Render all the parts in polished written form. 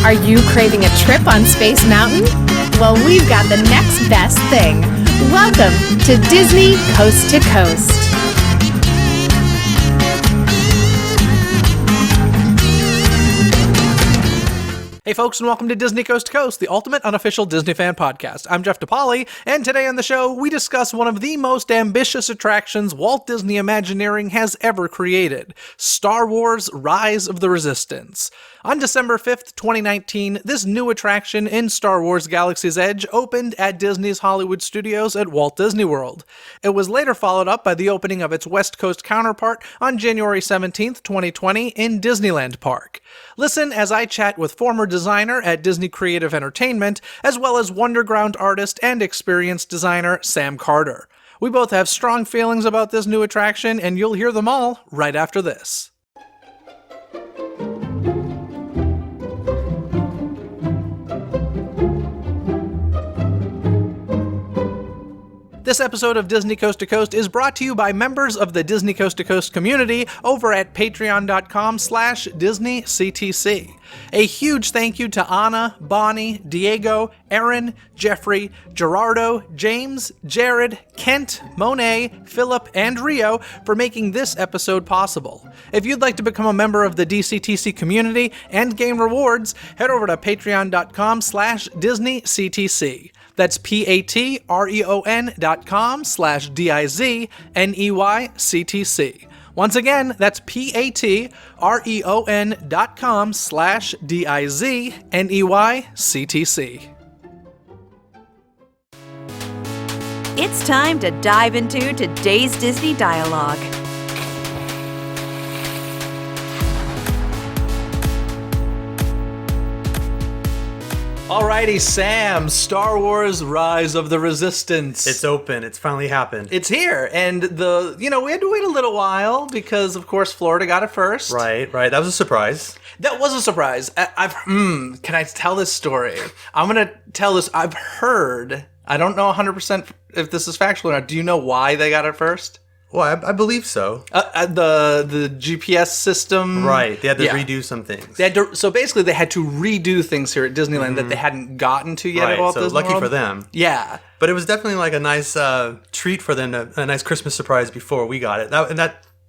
Are you craving a trip on Space Mountain? Well, we've got the next best thing. Welcome to Disney Coast to Coast. Hey folks, and welcome to Disney Coast to Coast, the ultimate unofficial Disney fan podcast. I'm Jeff DePauli, and today on the show, we discuss one of the most ambitious attractions Walt Disney Imagineering has ever created, Star Wars Rise of the Resistance. On December 5th, 2019, this new attraction in Star Wars Galaxy's Edge opened at Disney's Hollywood Studios at Walt Disney World. It was later followed up by the opening of its West Coast counterpart on January 17th, 2020 in Disneyland Park. Listen as I chat with former designer at Disney Creative Entertainment, as well as Wonderground artist and experienced designer Sam Carter. We both have strong feelings about this new attraction, and you'll hear them all right after this. This episode of Disney Coast to Coast is brought to you by members of the Disney Coast to Coast community over at patreon.com/DisneyCTC. A huge thank you to Anna, Bonnie, Diego, Aaron, Jeffrey, Gerardo, James, Jared, Kent, Monet, Philip, and Rio for making this episode possible. If you'd like to become a member of the DCTC community and gain rewards, head over to patreon.com/DisneyCTC. That's patreon.com/DIZNEYCTC. Once again, that's patreon.com/DIZNEYCTC. It's time to dive into today's Disney dialogue. Alrighty, Sam, Star Wars Rise of the Resistance. It's open. It's finally happened. It's here, and we had to wait a little while because, of course, Florida got it first. Right. That was a surprise. That was a surprise. Can I tell this story? I'm going to tell this. I've heard, I don't know 100% if this is factual or not. Do you know why they got it first? Well, I believe so. The GPS system. Right. They had to redo some things. So basically, they had to redo things here at Disneyland that they hadn't gotten to yet at Walt Disney World. Lucky for them. Yeah. But it was definitely like a nice treat for them, a nice Christmas surprise before we got it.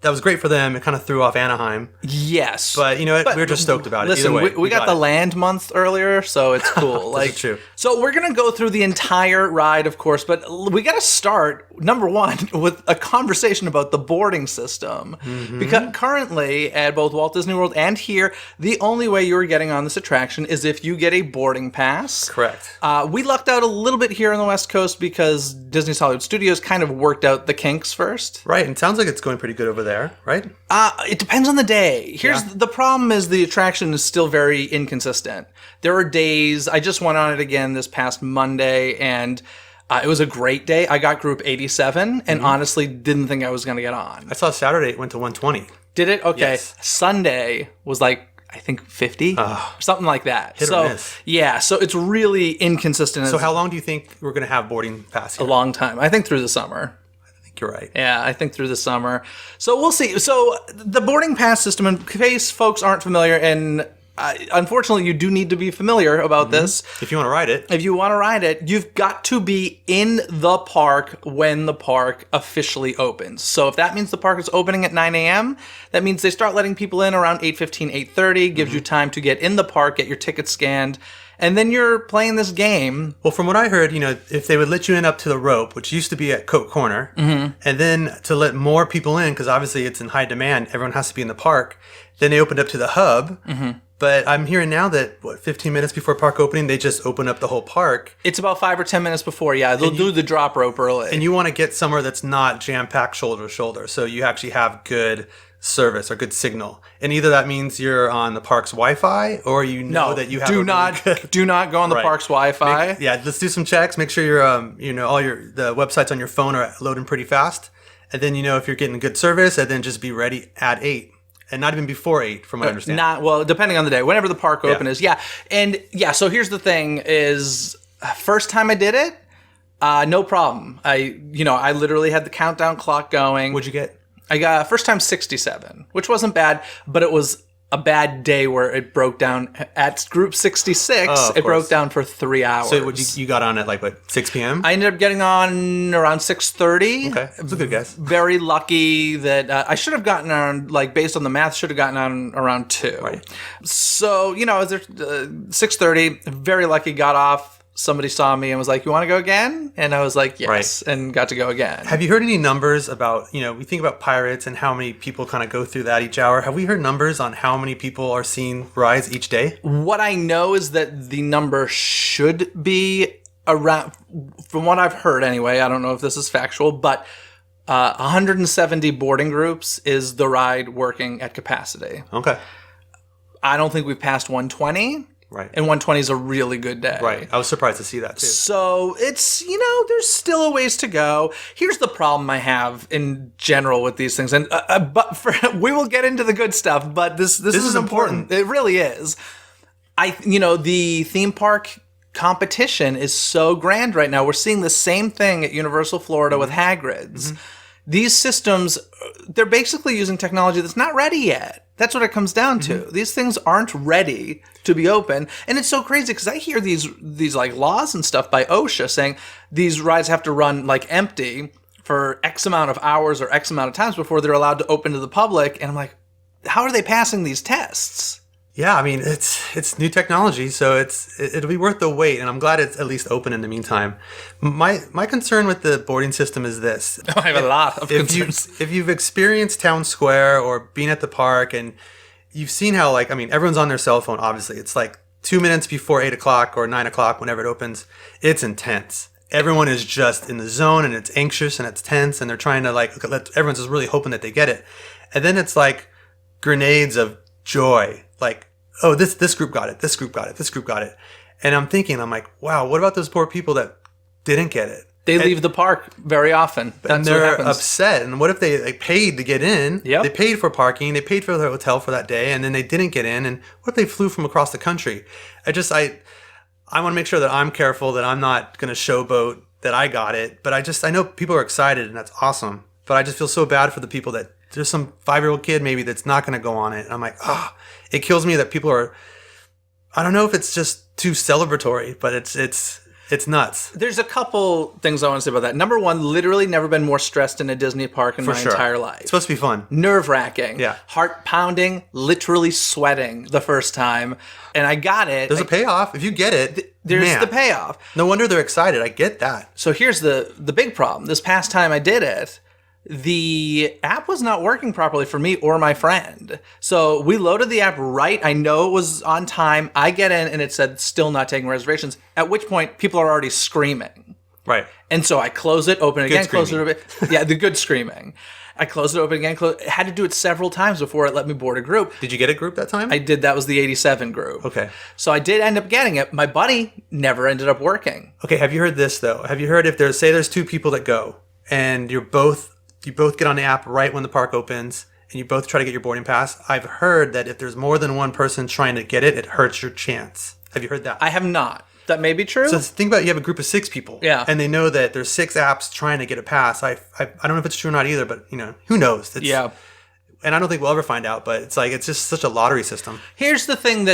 That was great for them. It kind of threw off Anaheim. Yes. But, we were just stoked about it. Listen, Either way, we got the land month earlier, so it's cool. This is true. So we're going to go through the entire ride, of course, but we got to start, number one, with a conversation about the boarding system. Mm-hmm. Because currently, at both Walt Disney World and here, the only way you're getting on this attraction is if you get a boarding pass. Correct. We lucked out a little bit here on the West Coast because Disney's Hollywood Studios kind of worked out the kinks first. Right, and it sounds like it's going pretty good over there, right? It depends on the day. The problem is the attraction is still very inconsistent. There are days, I just went on it again this past Monday, and it was a great day. I got group 87, and honestly didn't think I was going to get on. I saw Saturday it went to 120. Did it? Okay. Yes. Sunday was like, I think 50, something like that. Hit or miss. Yeah, so it's really inconsistent. So how long do you think we're going to have boarding pass here? A long time. I think through the summer. You're right. Yeah, I think through the summer. So we'll see. So the boarding pass system, in case folks aren't familiar, and unfortunately you do need to be familiar about this. If you want to ride it. If you want to ride it, you've got to be in the park when the park officially opens. So if that means the park is opening at 9 a.m., that means they start letting people in around 8:15, 8:30, gives you time to get in the park, get your ticket scanned, and then you're playing this game. Well, from what I heard, if they would let you in up to the rope, which used to be at Coke Corner, and then to let more people in, because obviously it's in high demand, everyone has to be in the park, then they opened up to the hub. But I'm hearing now that, 15 minutes before park opening, they just open up the whole park. It's about 5 or 10 minutes before, yeah. They'll do the drop rope early. And you want to get somewhere that's not jam-packed shoulder to shoulder, so you actually have good service or good signal. And either that means you're on the park's Wi-Fi, or that you have do not go on the park's Wi-Fi. Let's do some checks. Make sure the websites on your phone are loading pretty fast. And then if you're getting good service, and then just be ready at 8. And not even before 8, from what I understand. Depending on the day. Whenever the park open is, yeah. And so here's the thing is, first time I did it, no problem. I literally had the countdown clock going. What'd you get? I got first time 67, which wasn't bad, but it was a bad day where it broke down at Group 66. It broke down for 3 hours. So you got on at like what, 6 p.m.? I ended up getting on around 6:30. Okay, that's a good guess. Very lucky that I should have gotten on, like based on the math, should have gotten on around 2. Right. So I was there 6:30. Very lucky. Got off. Somebody saw me and was like, "You want to go again?" And I was like, "Yes," and got to go again. Have you heard any numbers about, we think about pirates and how many people kind of go through that each hour. Have we heard numbers on how many people are seeing rides each day? What I know is that the number should be around, from what I've heard anyway, I don't know if this is factual, but 170 boarding groups is the ride working at capacity. Okay. I don't think we've passed 120. Right. And 120 is a really good day. Right. I was surprised to see that too. So it's, there's still a ways to go. Here's the problem I have in general with these things. And we will get into the good stuff, but this is important. It really is. The theme park competition is so grand right now. We're seeing the same thing at Universal Florida with Hagrid's. These systems, they're basically using technology that's not ready yet. That's what it comes down to. These things aren't ready to be open. And it's so crazy because I hear these like laws and stuff by OSHA saying these rides have to run like empty for X amount of hours or X amount of times before they're allowed to open to the public. And I'm like, how are they passing these tests? Yeah, I mean, it's new technology, so it'll be worth the wait, and I'm glad it's at least open in the meantime. My concern with the boarding system is this. I have a lot of concerns. If you've experienced Town Square or been at the park, and you've seen how, everyone's on their cell phone, obviously. It's like 2 minutes before 8 o'clock or 9 o'clock, whenever it opens. It's intense. Everyone is just in the zone, and it's anxious, and it's tense, and they're trying to, everyone's just really hoping that they get it. And then it's like grenades of joy, oh, this group got it, this group got it, this group got it. And I'm like, wow, what about those poor people that didn't get it? They leave the park very often. And they're upset. And what if they paid to get in? Yep. They paid for parking, they paid for their hotel for that day, and then they didn't get in. And what if they flew from across the country? I want to make sure that I'm careful, that I'm not going to showboat that I got it. But I know people are excited, and that's awesome. But I just feel so bad for the people that there's some 5-year-old kid maybe that's not going to go on it. And I'm like, it kills me that people are, I don't know if it's just too celebratory, but it's nuts. There's a couple things I want to say about that. Number one, literally never been more stressed in a Disney park in my entire life. It's supposed to be fun. Nerve-wracking. Yeah. Heart pounding, literally sweating the first time. And I got it. There's a payoff. If you get it, there's the payoff. No wonder they're excited. I get that. So here's the big problem. This past time I did it, the app was not working properly for me or my friend. So we loaded the app right. I know it was on time. I get in and it said still not taking reservations, at which point people are already screaming. Right. And so I close it, open it again, close it, open it. Yeah, the good screaming. I closed it, open again, had to do it several times before it let me board a group. Did you get a group that time? I did. That was the 87 group. Okay. So I did end up getting it. My buddy never ended up working. Okay, have you heard this though? Have you heard if there's 2 people that go and you both get on the app right when the park opens and you both try to get your boarding pass? I've heard that if there's more than one person trying to get it, it hurts your chance. Have you heard that? I have not. That may be true. So think about it, you have a group of 6 people. Yeah. And they know that there's 6 apps trying to get a pass. I don't know if it's true or not either, but who knows? Yeah. And I don't think we'll ever find out, but it's just such a lottery system. Here's the thing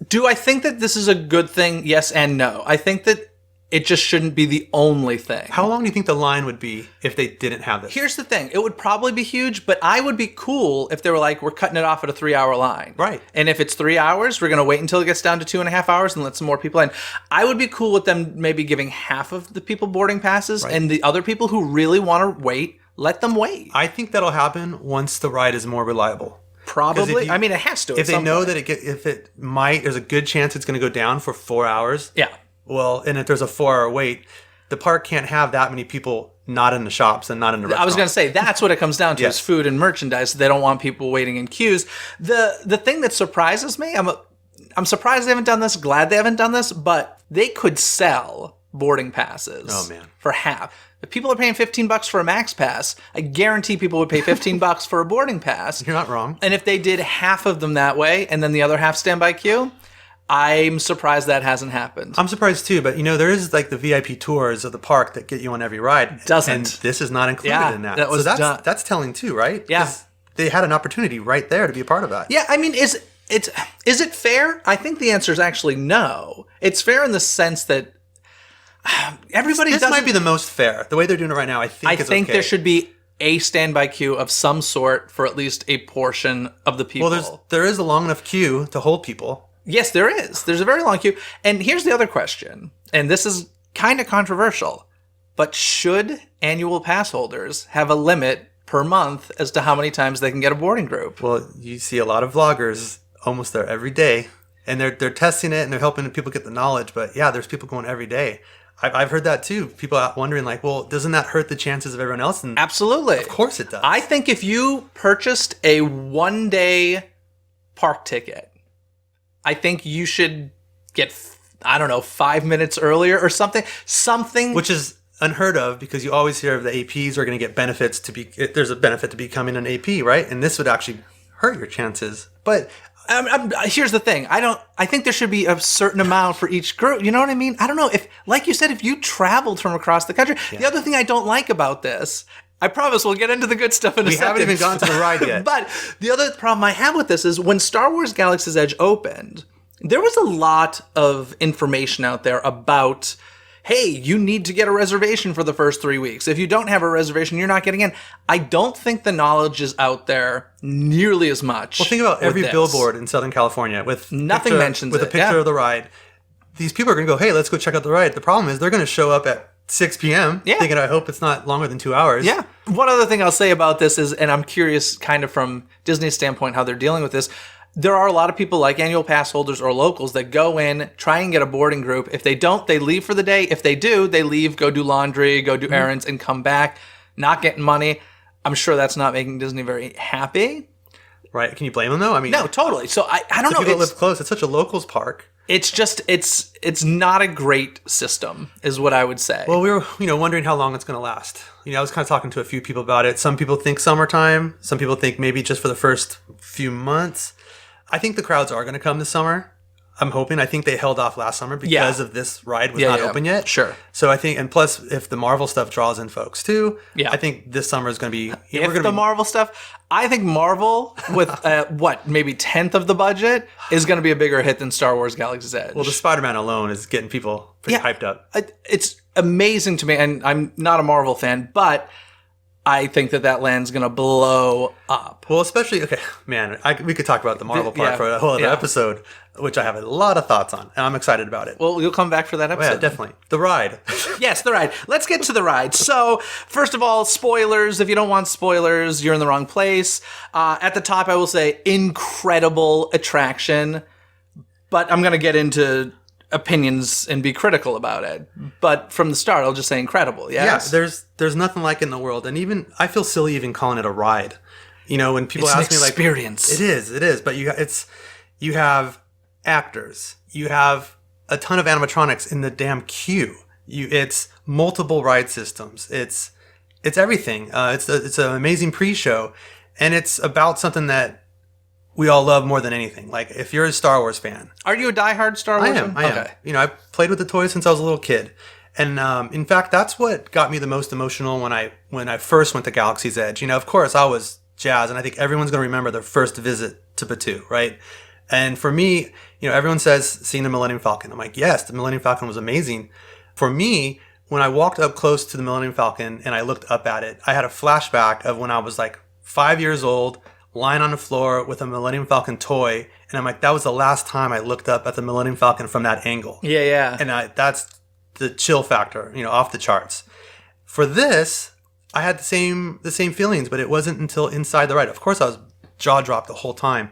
do I think that this is a good thing? Yes and no. I think that it just shouldn't be the only thing. How long do you think the line would be if they didn't have this? Here's the thing. It would probably be huge, but I would be cool if they were like, we're cutting it off at a 3-hour line. Right. And if it's 3 hours, we're going to wait until it gets down to 2.5 hours and let some more people in. I would be cool with them maybe giving half of the people boarding passes, right, and the other people who really want to wait, let them wait. I think that'll happen once the ride is more reliable. Probably. It has to. If they know that there's a good chance it's going to go down for 4 hours. Yeah. Well, and if there's a 4-hour wait, the park can't have that many people not in the shops and not in the restaurants. I was going to say, that's what it comes down to, yes, is food and merchandise. They don't want people waiting in queues. The thing that surprises me, I'm surprised they haven't done this, glad they haven't done this, but they could sell boarding passes for half. If people are paying $15 for a max pass, I guarantee people would pay $15 for a boarding pass. You're not wrong. And if they did half of them that way and then the other half standby queue, I'm surprised that hasn't happened. I'm surprised too, but there is like the VIP tours of the park that get you on every ride. Doesn't. And this is not included in that. That was that's telling too, right? Yeah. they had an opportunity right there to be a part of that. Yeah, I mean, is it fair? I think the answer is actually no. It's fair in the sense that everybody This might be the most fair. The way they're doing it right now, I think it's okay. there should be a standby queue of some sort for at least a portion of the people. Well, there is a long enough queue to hold people. Yes, there is. There's a very long queue. And here's the other question, and this is kind of controversial, but should annual pass holders have a limit per month as to how many times they can get a boarding group? Well, you see a lot of vloggers almost there every day, and they're testing it and they're helping people get the knowledge. But yeah, there's people going every day. I've heard that too. People out wondering like, well, doesn't that hurt the chances of everyone else? And absolutely. Of course it does. I think if you purchased a 1-day park ticket, I think you should get, 5 minutes earlier or something. Which is unheard of because you always hear of the APs are going to get benefits there's a benefit to becoming an AP, right? And this would actually hurt your chances. But here's the thing. I think there should be a certain amount for each group. You know what I mean? I don't know if, like you said, if you traveled from across the country. Yeah. The other thing I don't like about this, I promise we'll get into the good stuff in a second. We haven't even gotten to the ride yet. But the other problem I have with this is when Star Wars Galaxy's Edge opened, there was a lot of information out there about, hey, you need to get a reservation for the first 3 weeks. If you don't have a reservation, you're not getting in. I don't think the knowledge is out there nearly as much. Well, think about every billboard in Southern California with nothing mentions with a picture of the ride. These people are going to go, hey, let's go check out the ride. The problem is they're going to show up at 6 p.m. thinking, I hope it's not longer than 2 hours. Yeah. One other thing I'll say about this is, and I'm curious kind of from Disney's standpoint how they're dealing with this, there are a lot of people like annual pass holders or locals that go in, try and get a boarding group. If they don't, they leave for the day. If they do, they leave, go do laundry, go do errands, and come back, not getting money. I'm sure that's not making Disney very happy. Right. Can you blame them, though? I mean, no, totally. So I don't know. People live close. It's such a locals park. It's just, it's not a great system, is what I would say. Well, we were, wondering how long it's going to last. I was kind of talking to a few people about it. Some people think summertime. Some people think maybe just for the first few months. I think the crowds are going to come this summer. I'm hoping. I think they held off last summer because of this ride was not open yet. Sure. So I think, and plus, if the Marvel stuff draws in folks too, I think this summer is going to be. Marvel stuff, I think Marvel with maybe 10th of the budget is going to be a bigger hit than Star Wars Galaxy's Edge. Well, the Spider-Man alone is getting people pretty hyped up. It's amazing to me, and I'm not a Marvel fan, but I think that land's going to blow up. Well, especially, we could talk about the Marvel part for a whole other episode, which I have a lot of thoughts on, and I'm excited about it. Well, you'll come back for that episode. Yeah, definitely. The ride. Yes, the ride. Let's get to the ride. So, first of all, spoilers. If you don't want spoilers, you're in the wrong place. At the top, I will say, incredible attraction, but I'm going to get into opinions and be critical about it. But from the start, I'll just say incredible. Yes? Yeah, there's nothing like it in the world. And even, I feel silly even calling it a ride. When people ask me like, experience. It is. But you have actors. You have a ton of animatronics in the damn queue. It's multiple ride systems. It's everything. It's an amazing pre-show. And it's about something that we all love more than anything. Like, if you're a Star Wars fan. Are you a diehard Star Wars fan? I am. I played with the toys since I was a little kid. And in fact, that's what got me the most emotional when I first went to Galaxy's Edge. Of course, I was jazzed, and I think everyone's going to remember their first visit to Batuu, right? And for me, everyone says, seeing the Millennium Falcon. I'm like, yes, the Millennium Falcon was amazing. For me, when I walked up close to the Millennium Falcon and I looked up at it, I had a flashback of when I was like 5 years old, lying on the floor with a Millennium Falcon toy. And I'm like, that was the last time I looked up at the Millennium Falcon from that angle. Yeah. And that's the chill factor, off the charts. For this, I had the same feelings, but it wasn't until inside the ride. Of course, I was jaw dropped the whole time.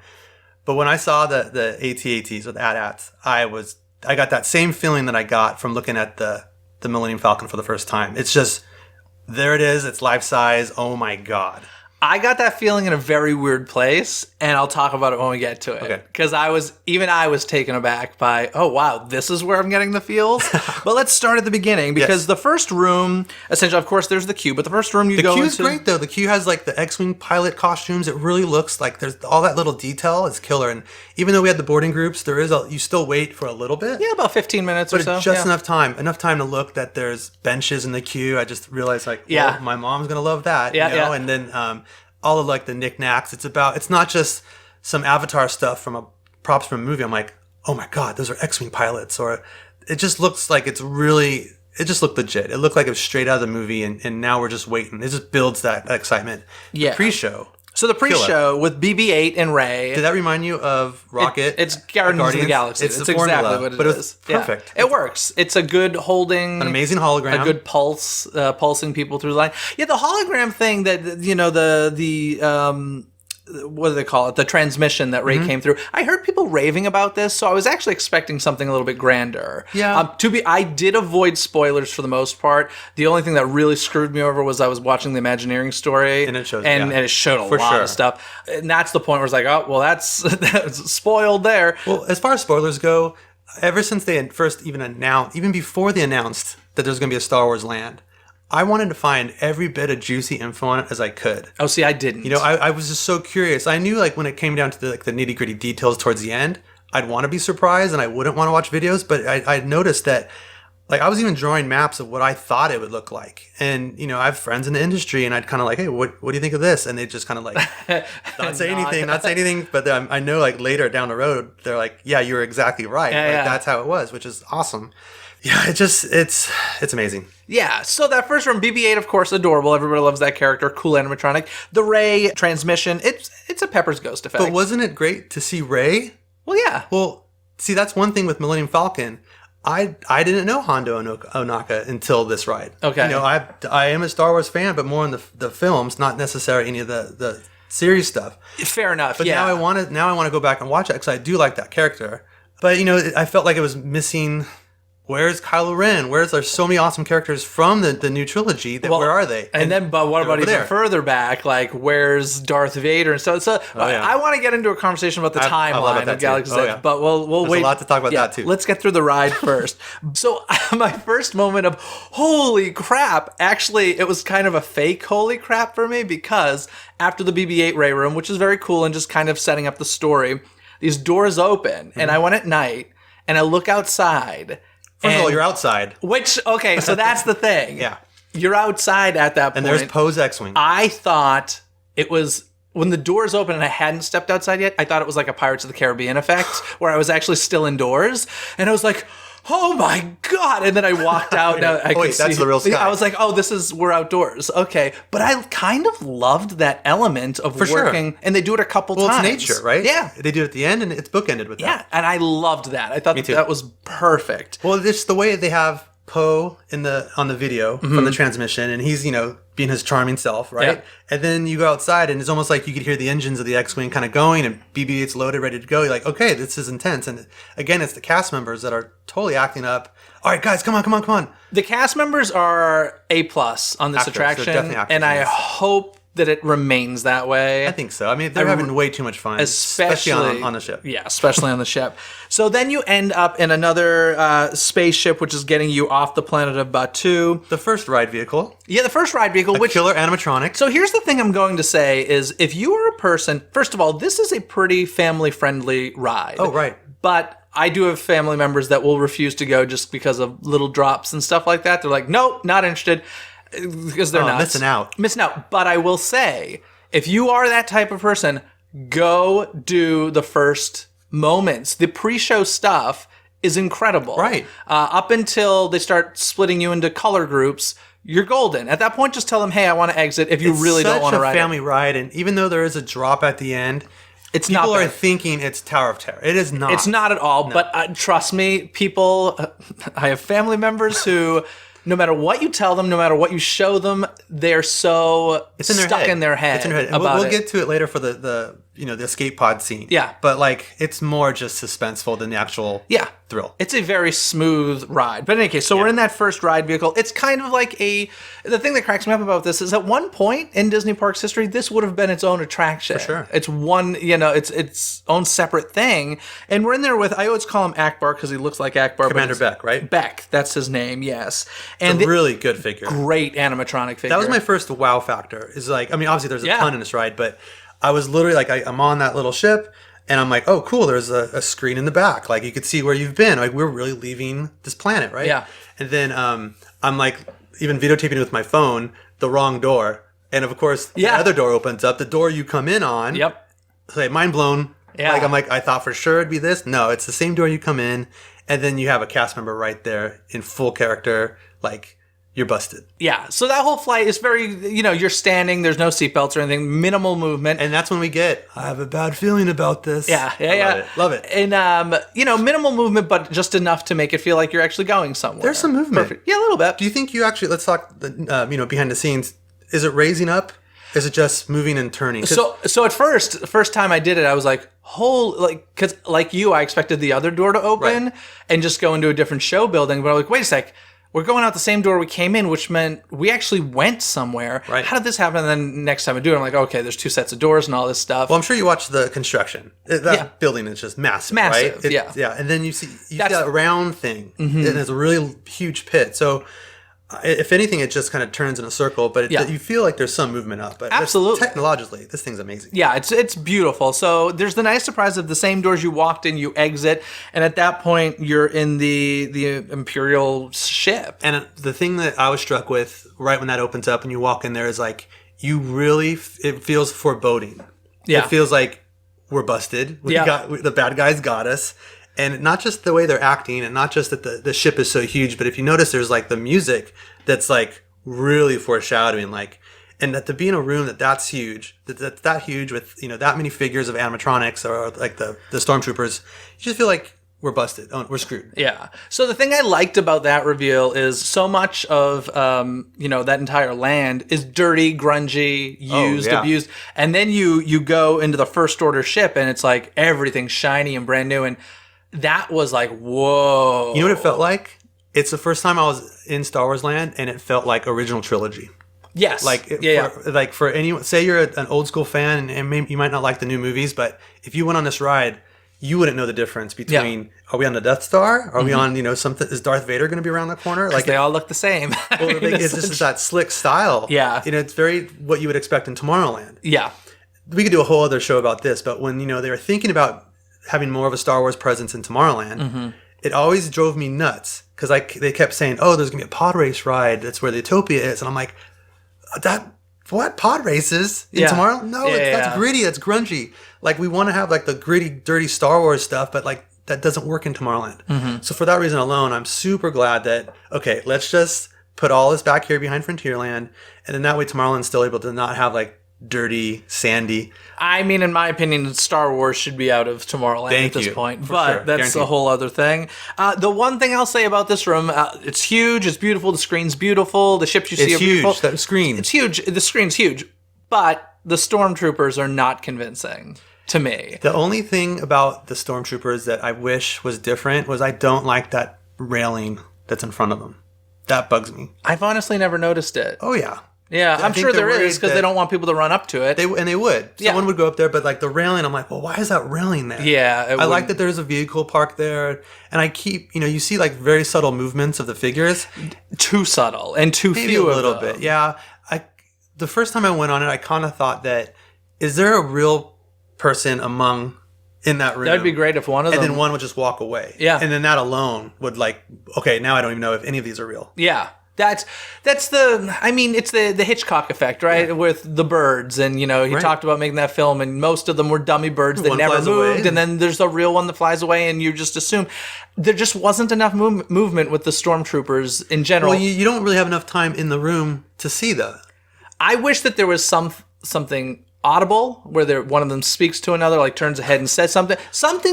But when I saw the AT-ATs or the AT-ATs, I got that same feeling that I got from looking at the Millennium Falcon for the first time. It's just, there it is. It's life size. Oh my God. I got that feeling in a very weird place, and I'll talk about it when we get to it. Okay. Because I was taken aback by, oh wow, this is where I'm getting the feels. But let's start at the beginning, because the first room, essentially, of course, there's the queue, but the first room you go into... The queue's great, though. The queue has like the X-Wing pilot costumes. It really looks like there's all that little detail is killer. And even though we had the boarding groups, you still wait for a little bit. Yeah, about 15 minutes or so. But just enough time to look that there's benches in the queue. I just realized my mom's going to love that. Yeah. And then... all of like the knickknacks. It's not just some Avatar stuff from props from a movie. I'm like, oh my God, those are X-Wing pilots. Or it just looks like it just looked legit. It looked like it was straight out of the movie, and now we're just waiting. It just builds that excitement. Yeah. The pre-show. So the pre-show with BB-8 and Rey. Did that remind you of Rocket? It's Guardians of the Galaxy. It's exactly what it is. Perfect. Yeah. It works. It's a good holding. An amazing hologram. A good pulse, pulsing people through the line. Yeah, the hologram thing that, you know, the what do they call it? The transmission that Rey came through. I heard people raving about this, so I was actually expecting something a little bit grander. Yeah. I did avoid spoilers for the most part. The only thing that really screwed me over was I was watching the Imagineering story, and it showed, and it showed a lot of stuff. And that's the point where it's like, oh, well, that's spoiled there. Well, as far as spoilers go, ever since they had first even before they announced that there's going to be a Star Wars land, I wanted to find every bit of juicy info on it as I could. Oh, see, I didn't. You know, I was just so curious. I knew, like, when it came down to the nitty-gritty details towards the end, I'd want to be surprised and I wouldn't want to watch videos. But I noticed that, like, I was even drawing maps of what I thought it would look like. And, you know, I have friends in the industry, and I'd kind of like, hey, what do you think of this? And they just kind of like, not say anything. But I know, like, later down the road, they're like, yeah, you're exactly right. That's how it was, which is awesome. Yeah, it's amazing. Yeah, so that first one, BB-8, of course, adorable. Everybody loves that character. Cool animatronic. The Rey transmission, it's a Pepper's Ghost effect. But wasn't it great to see Rey? Well, yeah. Well, see, that's one thing with Millennium Falcon. I didn't know Hondo Ohnaka until this ride. Okay. You know, I am a Star Wars fan, but more in the films, not necessarily any of the series stuff. Fair enough. But now I want to go back and watch it because I do like that character. But you know, I felt like it was missing. Where's Kylo Ren? There's so many awesome characters from the new trilogy where are they? But what about even further back? Like, where's Darth Vader and stuff? So I want to get into a conversation about the timeline of Galaxy's Edge, but we'll There's wait. a lot to talk about that too. Let's get through the ride first. So my first moment of holy crap, actually, it was kind of a fake holy crap for me, because after the BB-8 Rey room, which is very cool and just kind of setting up the story, these doors open, and I went at night and I look outside. First of all, you're outside. So that's the thing. Yeah. You're outside at that point. And there's Poe's X-Wing. I thought it was, when the doors open and I hadn't stepped outside yet, I thought it was like a Pirates of the Caribbean effect, where I was actually still indoors. And I was like, oh my God. And then I walked out. That's the real sky. I was like, oh, we're outdoors. Okay. But I kind of loved that element of working. Sure. And they do it a couple times. Well, it's nature, right? Yeah. They do it at the end, and it's bookended with that. Yeah. And I loved that. I thought that was perfect. Well, it's the way they have Poe on the video from the transmission, and he's, you know, being his charming self, right? Yeah. And then you go outside, and it's almost like you could hear the engines of the X-Wing kind of going, and BB-8's loaded, ready to go. You're like, okay, this is intense. And again, it's the cast members that are totally acting up. All right, guys, come on. The cast members are A+ on this attraction, and I hope that it remains that way. I think so. I mean, they're having way too much fun, especially on the ship. Yeah, especially on the ship. So then you end up in another spaceship, which is getting you off the planet of Batuu. The first ride vehicle. Yeah, the first ride vehicle. Which killer animatronic. So here's the thing I'm going to say is, if you are a person, first of all, this is a pretty family-friendly ride. Oh, right. But I do have family members that will refuse to go just because of little drops and stuff like that. They're like, nope, not interested. Because they're not missing out. But I will say, if you are that type of person, go do the first moments. The pre-show stuff is incredible. Right. Up until they start splitting you into color groups, you're golden. At that point, just tell them, hey, I want to exit if you really don't want to ride. It's such a family ride, and even though there is a drop at the end, people are thinking it's Tower of Terror. It is not. It's not at all. No. But trust me, people, I have family members who, no matter what you tell them, no matter what you show them, they're so stuck in their head. It's in their head. We'll get to it later for the escape pod scene. Yeah. But like, it's more just suspenseful than the actual thrill. It's a very smooth ride. But in any case, so we're in that first ride vehicle. It's kind of like the thing that cracks me up about this is, at one point in Disney Parks history, this would have been its own attraction. For sure. It's one, it's its own separate thing. And we're in there with, I always call him Akbar because he looks like Akbar. Commander Beck, right? Beck, that's his name, yes. And a really good figure. Great animatronic figure. That was my first wow factor. Is like, I mean, obviously there's a ton in this ride, but I was literally like, I'm on that little ship, and I'm like, oh, cool, there's a screen in the back. Like, you could see where you've been. Like, we're really leaving this planet, right? Yeah. And then I'm like, even videotaping it with my phone, the wrong door. And of course, the other door opens up. The door you come in on. Yep. Like, mind blown. Yeah. Like, I'm like, I thought for sure it'd be this. No, it's the same door you come in. And then you have a cast member right there in full character. Like, you're busted. Yeah. So that whole flight is very, you're standing. There's no seatbelts or anything. Minimal movement. And that's when we get, I have a bad feeling about this. Yeah. Love it. And, minimal movement, but just enough to make it feel like you're actually going somewhere. There's some movement. Perfect. Yeah, a little bit. Do you think you actually, let's talk, behind the scenes. Is it raising up? Is it just moving and turning? So at first time I did it, I was like, because like you, I expected the other door to open and just go into a different show building. But I'm like, wait a sec, we're going out the same door we came in, which meant we actually went somewhere. Right. How did this happen? And then next time I do it, I'm like, okay, there's 2 sets of doors and all this stuff. Well, I'm sure you watched the construction. That building is just massive, Massive, right? yeah. And then you see that round thing. And it's a really huge pit. So if anything, it just kind of turns in a circle, but you feel like there's some movement up. But Absolutely. Technologically, this thing's amazing. Yeah, it's beautiful. So there's the nice surprise of the same doors you walked in, you exit, and at that point you're in the Imperial ship. And the thing that I was struck with right when that opens up and you walk in there is like, it feels foreboding. Yeah. It feels like we're busted. The bad guys got us. And not just the way they're acting and not just that the ship is so huge, but if you notice there's like the music that's like really foreshadowing, like, and that to be in a room that's huge, that's that huge with, that many figures of animatronics or like the stormtroopers, you just feel like we're busted. Oh, we're screwed. Yeah. So the thing I liked about that reveal is so much of, that entire land is dirty, grungy, used, abused. And then you go into the First Order ship and it's like everything's shiny and brand new. And that was like, whoa. You know what it felt like? It's the first time I was in Star Wars land, and it felt like original trilogy. Yes. Like for anyone, say you're an old school fan, and maybe you might not like the new movies, but if you went on this ride, you wouldn't know the difference between are we on the Death Star? Are we on something? Is Darth Vader going to be around the corner? Like they all look the same. It's just that slick style. Yeah. It's very what you would expect in Tomorrowland. Yeah. We could do a whole other show about this, but when they were thinking about having more of a Star Wars presence in Tomorrowland, it always drove me nuts because they kept saying, "Oh, there's gonna be a pod race ride. That's where the Utopia is," and I'm like, "What pod races in Tomorrowland? No, that's gritty. That's grungy. Like we want to have like the gritty, dirty Star Wars stuff, but like that doesn't work in Tomorrowland." So for that reason alone, I'm super glad that let's just put all this back here behind Frontierland, and then that way Tomorrowland's still able to not have like dirty, sandy. I mean, in my opinion, Star Wars should be out of Tomorrowland at this point, but sure. that's Guaranteed. a whole other thing. The one thing I'll say about this room, it's huge, it's beautiful, the screen's beautiful, the ships you see are beautiful. It's huge, that screen. It's huge, the screen's huge, but the stormtroopers are not convincing to me. The only thing about the stormtroopers that I wish was different was I don't like that railing that's in front of them. That bugs me. I've honestly never noticed it. Oh, yeah. Yeah, I'm sure there is because they don't want people to run up to it. They would. Yeah. Someone would go up there, but like the railing, I'm like, well, why is that railing there? Yeah. I like that there's a vehicle parked there. And I keep, you see like very subtle movements of the figures. Too subtle and too Maybe few a little of them. bit. Yeah. The first time I went on it, I kind of thought that, is there a real person in that room? That'd be great if one of them. And then one would just walk away. Yeah. And then that alone would like, okay, now I don't even know if any of these are real. Yeah. That's it's the Hitchcock effect, right? Yeah. With the birds, and he talked about making that film, and most of them were dummy birds that never moved, and then there's a real one that flies away, and you just assume there just wasn't enough movement with the stormtroopers in general. Well, you don't really have enough time in the room to see that. I wish that there was something audible where one of them speaks to another, like turns ahead and says something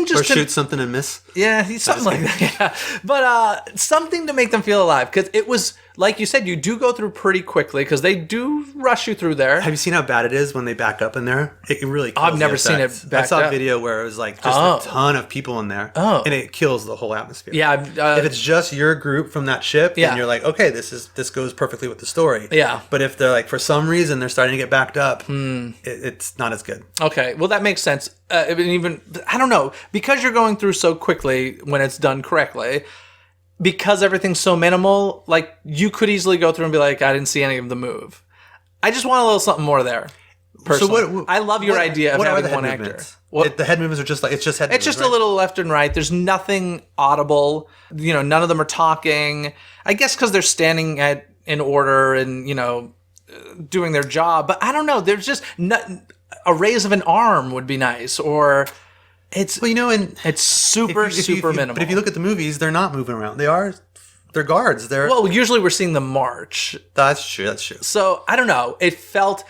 just or shoots something and miss. Yeah, something like that. Yeah, but something to make them feel alive, because it was like you said, you do go through pretty quickly because they do rush you through there. Have you seen how bad it is when they back up in there? It really kills I've never seen it backed up. I saw a video where it was like just a ton of people in there, and it kills the whole atmosphere. Yeah, if it's just your group from that ship, then you're like, okay, this goes perfectly with the story. Yeah. But if they're like, for some reason they're starting to get backed up, it's not as good. Okay, well that makes sense. Even I don't know, because you're going through so quickly when it's done correctly. Because everything's so minimal, like you could easily go through and be like, I didn't see any of the move. I just want a little something more there. Personally. So I love your idea of having one actor. The head movements are just like, it's just head movements. It's just a little left and right. There's nothing audible. None of them are talking. I guess because they're standing in order and, doing their job. But I don't know. There's just a raise of an arm would be nice, or it's and it's super minimal. But if you look at the movies, they're not moving around. They're guards. Well, usually we're seeing them march. That's true. So I don't know. It felt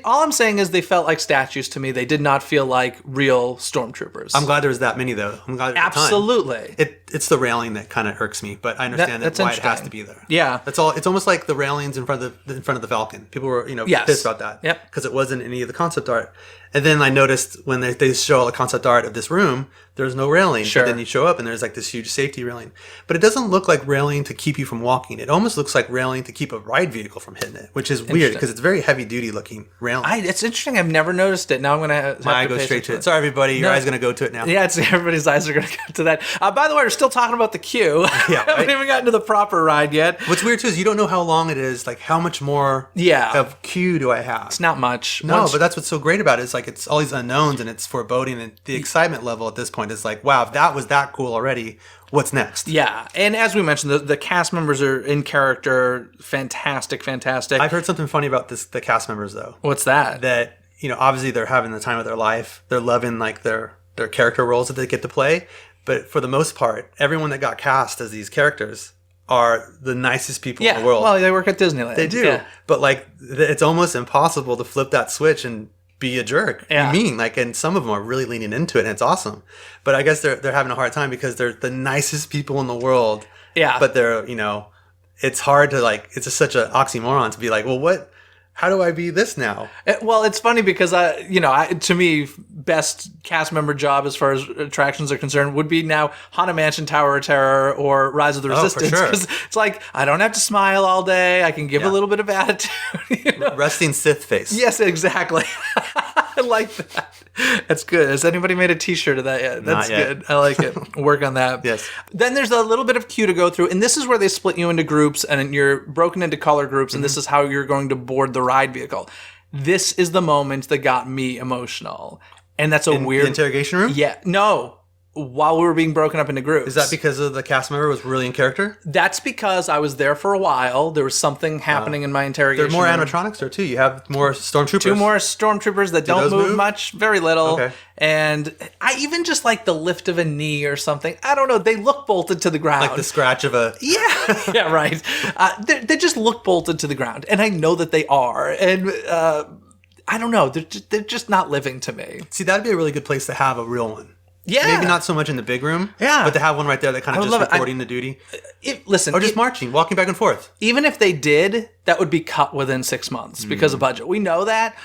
all I'm saying is they felt like statues to me. They did not feel like real stormtroopers. I'm glad there was that many though. I'm glad. Absolutely. It's the railing that kind of irks me, but I understand that's why it has to be there. Yeah. That's all. It's almost like the railings in front of the Falcon. People were pissed about that. Yep. Because it wasn't any of the concept art. And then I noticed when they show all the concept art of this room, there's no railing. Sure. But then you show up and there's like this huge safety railing. But it doesn't look like railing to keep you from walking. It almost looks like railing to keep a ride vehicle from hitting it, which is weird because it's very heavy duty looking railing. It's interesting. I've never noticed it. Now I'm gonna. My eye goes straight to it. Sorry, everybody. Your eye's gonna go to it now. Yeah, everybody's eyes are gonna go to that. By the way, we're still talking about the queue. Yeah, we haven't even gotten to the proper ride yet. What's weird too is you don't know how long it is. Like how much more of queue do I have? It's not much. No, but that's what's so great about it. It's like it's all these unknowns and it's foreboding, and the excitement level at this point is like, wow, if that was that cool already, what's next? Yeah, and as we mentioned, the cast members are in character, fantastic. I've heard something funny about the cast members though. What's that? That obviously they're having the time of their life. They're loving like their character roles that they get to play, but for the most part, everyone that got cast as these characters are the nicest people in the world. Well, they work at Disneyland. They do, but like it's almost impossible to flip that switch and be a jerk. Yeah. Mean, like, and some of them are really leaning into it, and it's awesome. But I guess they're having a hard time because they're the nicest people in the world. Yeah. But they're it's hard to like. It's just such an oxymoron to be like, well, what? How do I be this now? Well, it's funny because to me, best cast member job as far as attractions are concerned would be now Haunted Mansion, Tower of Terror, or Rise of the Resistance. Because it's like I don't have to smile all day. I can give a little bit of attitude. Resting Sith face. Yes, exactly. I like that. That's good. Has anybody made a T-shirt of that yet? That's good. I like it. Work on that. Yes. Then there's a little bit of queue to go through, and this is where they split you into groups, and you're broken into color groups, and this is how you're going to board the ride vehicle. This is the moment that got me emotional, and that's weird. The interrogation room? Yeah. No. While we were being broken up into groups. Is that because of the cast member was really in character? That's because I was there for a while. There was something happening in my interrogation There are more room. animatronics there too. You have more stormtroopers. 2 more stormtroopers that don't move much, very little. Okay. And I even just like the lift of a knee or something. I don't know. They look bolted to the ground. Like the scratch of a... Yeah. Yeah, right. They just look bolted to the ground. And I know that they are. And I don't know. They're just not living to me. See, that'd be a really good place to have a real one. Yeah. Maybe not so much in the big room. Yeah. But to have one right there that kind of just reporting the duty. Listen. Or just marching, walking back and forth. Even if they did, that would be cut within 6 months because of budget. We know that.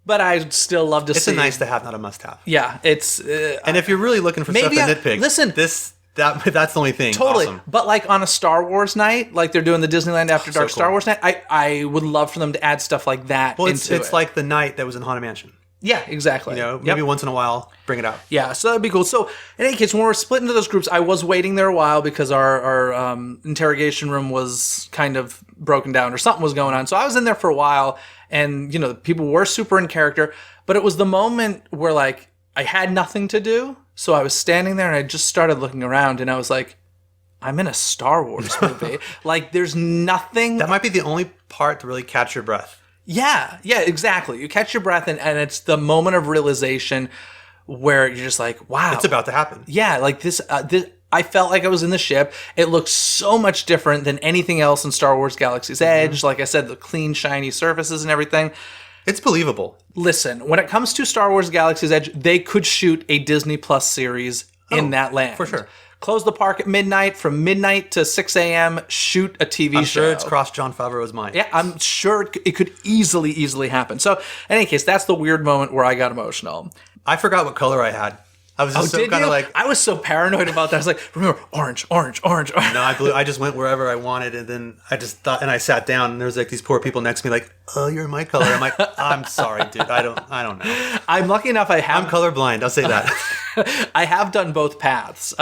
But I'd still love to see. It's a nice to have, not a must have. Yeah. It's. And if you're really looking for stuff to nitpick. Listen. That's the only thing. Totally. Awesome. But like on a Star Wars night, like they're doing the Disneyland After Dark Star Wars night, I would love for them to add stuff like that into it. It's like the night that was in Haunted Mansion. Yeah, exactly. Maybe once in a while, bring it out. Yeah, so that'd be cool. So, in any case, when we're split into those groups, I was waiting there a while because our interrogation room was kind of broken down or something was going on. So I was in there for a while, and people were super in character. But it was the moment where like I had nothing to do, so I was standing there and I just started looking around, and I was like, I'm in a Star Wars movie. Like, there's nothing. That might be the only part to really catch your breath. Yeah, exactly. You catch your breath, and it's the moment of realization where you're just like, wow. It's about to happen. Yeah, like this I felt like I was in the ship. It looked so much different than anything else in Star Wars Galaxy's Edge. Like I said, the clean, shiny surfaces and everything. It's believable. Listen, when it comes to Star Wars Galaxy's Edge, they could shoot a Disney Plus series in that land. For sure. Close the park at midnight. From midnight to 6 a.m., shoot a TV show. I'm sure it's crossed Jon Favreau's mind. Yeah, I'm sure it could easily happen. So, in any case, that's the weird moment where I got emotional. I forgot what color I had. I was just so kind of like... I was so paranoid about that. I was like, remember, orange. No, I just went wherever I wanted, and then I just thought, and I sat down, and there's like these poor people next to me like, oh, you're my color. I'm like, I'm sorry, dude. I don't know. I'm lucky enough I'm colorblind. I'll say that. I have done both paths,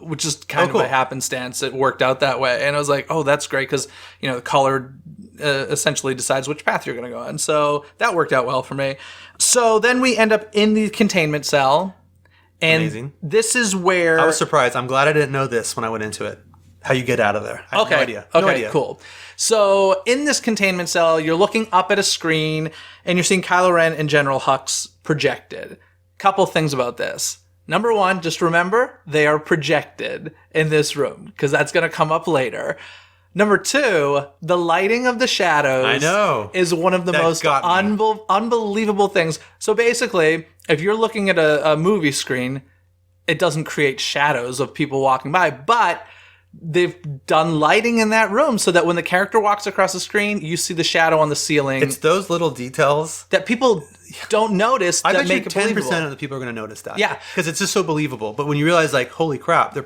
which is kind of by happenstance. It worked out that way. And I was like, oh, that's great, because, the color essentially decides which path you're going to go on. So that worked out well for me. So then we end up in the containment cell. And amazing. This is where... I was surprised. I'm glad I didn't know this when I went into it. how you get out of there. I have Okay. no idea. Okay, No idea. cool. So in this containment cell, you're looking up at a screen and you're seeing Kylo Ren and General Hux projected. Couple things about this. Number one, just remember they are projected in this room because that's going to come up later. Number two, the lighting of the shadows I know. is one of the That most got me. unbelievable things. So basically, if you're looking at a movie screen, it doesn't create shadows of people walking by, but they've done lighting in that room so that when the character walks across the screen, you see the shadow on the ceiling It's those little details. that people don't notice I that bet you make it 10% believable. of the people are going to notice that. Yeah. Because it's just so believable. But when you realize, like, holy crap,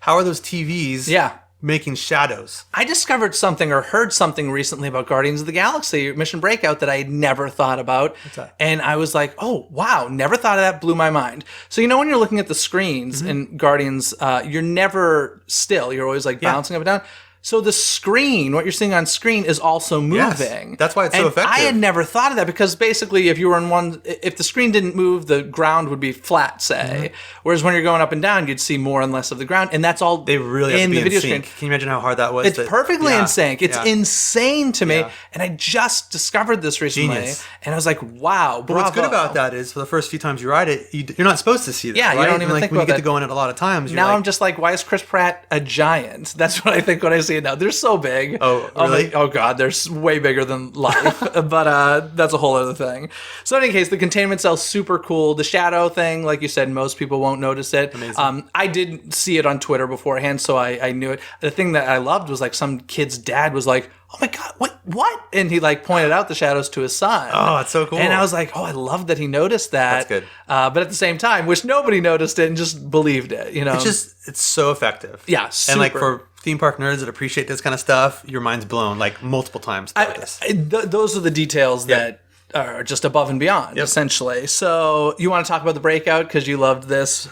how are those TVs Yeah. making shadows? I discovered something or heard something recently about Guardians of the Galaxy Mission Breakout that I had never thought about. What's that? And I was like, oh, wow, never thought of that, blew my mind. So, when you're looking at the screens in Guardians, you're never still. You're always like bouncing up and down. So the screen, what you're seeing on screen is also Yes. moving. That's why it's so And effective. I had never thought of that because basically if you were if the screen didn't move, the ground would be flat, say. Whereas when you're going up and down, you'd see more and less of the ground. And that's all They really have in to be the video in sync. screen. Can you imagine how hard that was? It's perfectly in sync. It's yeah. insane to me. Yeah. And I just discovered this recently. Genius. And I was like, wow, But what's good bravo. about that is for the first few times you ride it, you're not supposed to see that. Yeah, you right? don't even And, like, think when you about get that. to go in it a lot of times. You're Now like, I'm just like, why is Chris Pratt a giant? That's what I think when I see it now. They're so big. Oh, really? Oh God, they're way bigger than life. But that's a whole other thing. So in any case, the containment cell's super cool. The shadow thing, like you said, most people won't notice it. Amazing. I did see it on Twitter beforehand, so I knew it. The thing that I loved was like some kid's dad was like, oh my God, what? And he like pointed out the shadows to his son. Oh, it's so cool. And I was like, oh, I love that he noticed that. That's good. But at the same time, wish nobody noticed it and just believed it, it's so effective. Yeah, And like super. for theme park nerds that appreciate this kind of stuff, your mind's blown like multiple times throughout this. Those are the details that are just above and beyond, essentially. So you want to talk about the breakout because you loved this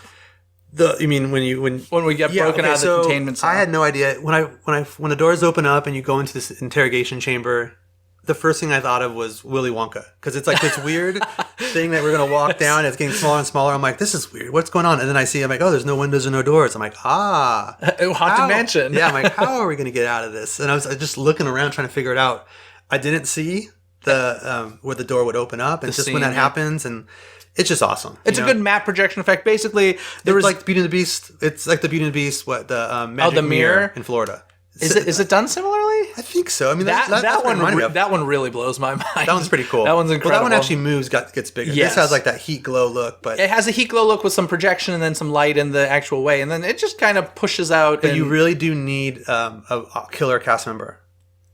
You mean when we get broken out of the containment cell? I had no idea when the doors open up and you go into this interrogation chamber. The first thing I thought of was Willy Wonka because it's like this weird thing that we're gonna walk down. It's getting smaller and smaller. I'm like, this is weird. What's going on? And then I'm like, oh, there's no windows or no doors. I'm like, Haunted how? Mansion. Yeah, I'm like, how are we gonna get out of this? And I was just looking around trying to figure it out. I didn't see the where the door would open up, and just when scene, that yeah. happens, and it's just awesome. It's a good map projection effect. Basically, there was like Beauty and the Beast. It's like the Beauty and the Beast. What the magic the mirror? in Florida. Is it done similarly? I think so. I mean, That that's what it reminded me of. that one really blows my mind. That one's pretty cool. That one's incredible. Well, that one actually moves, gets bigger. Yes. This has like that heat glow look, but It has a heat glow look with some projection and then some light in the actual way, and then it just kind of pushes out. but and you really do need a killer cast member.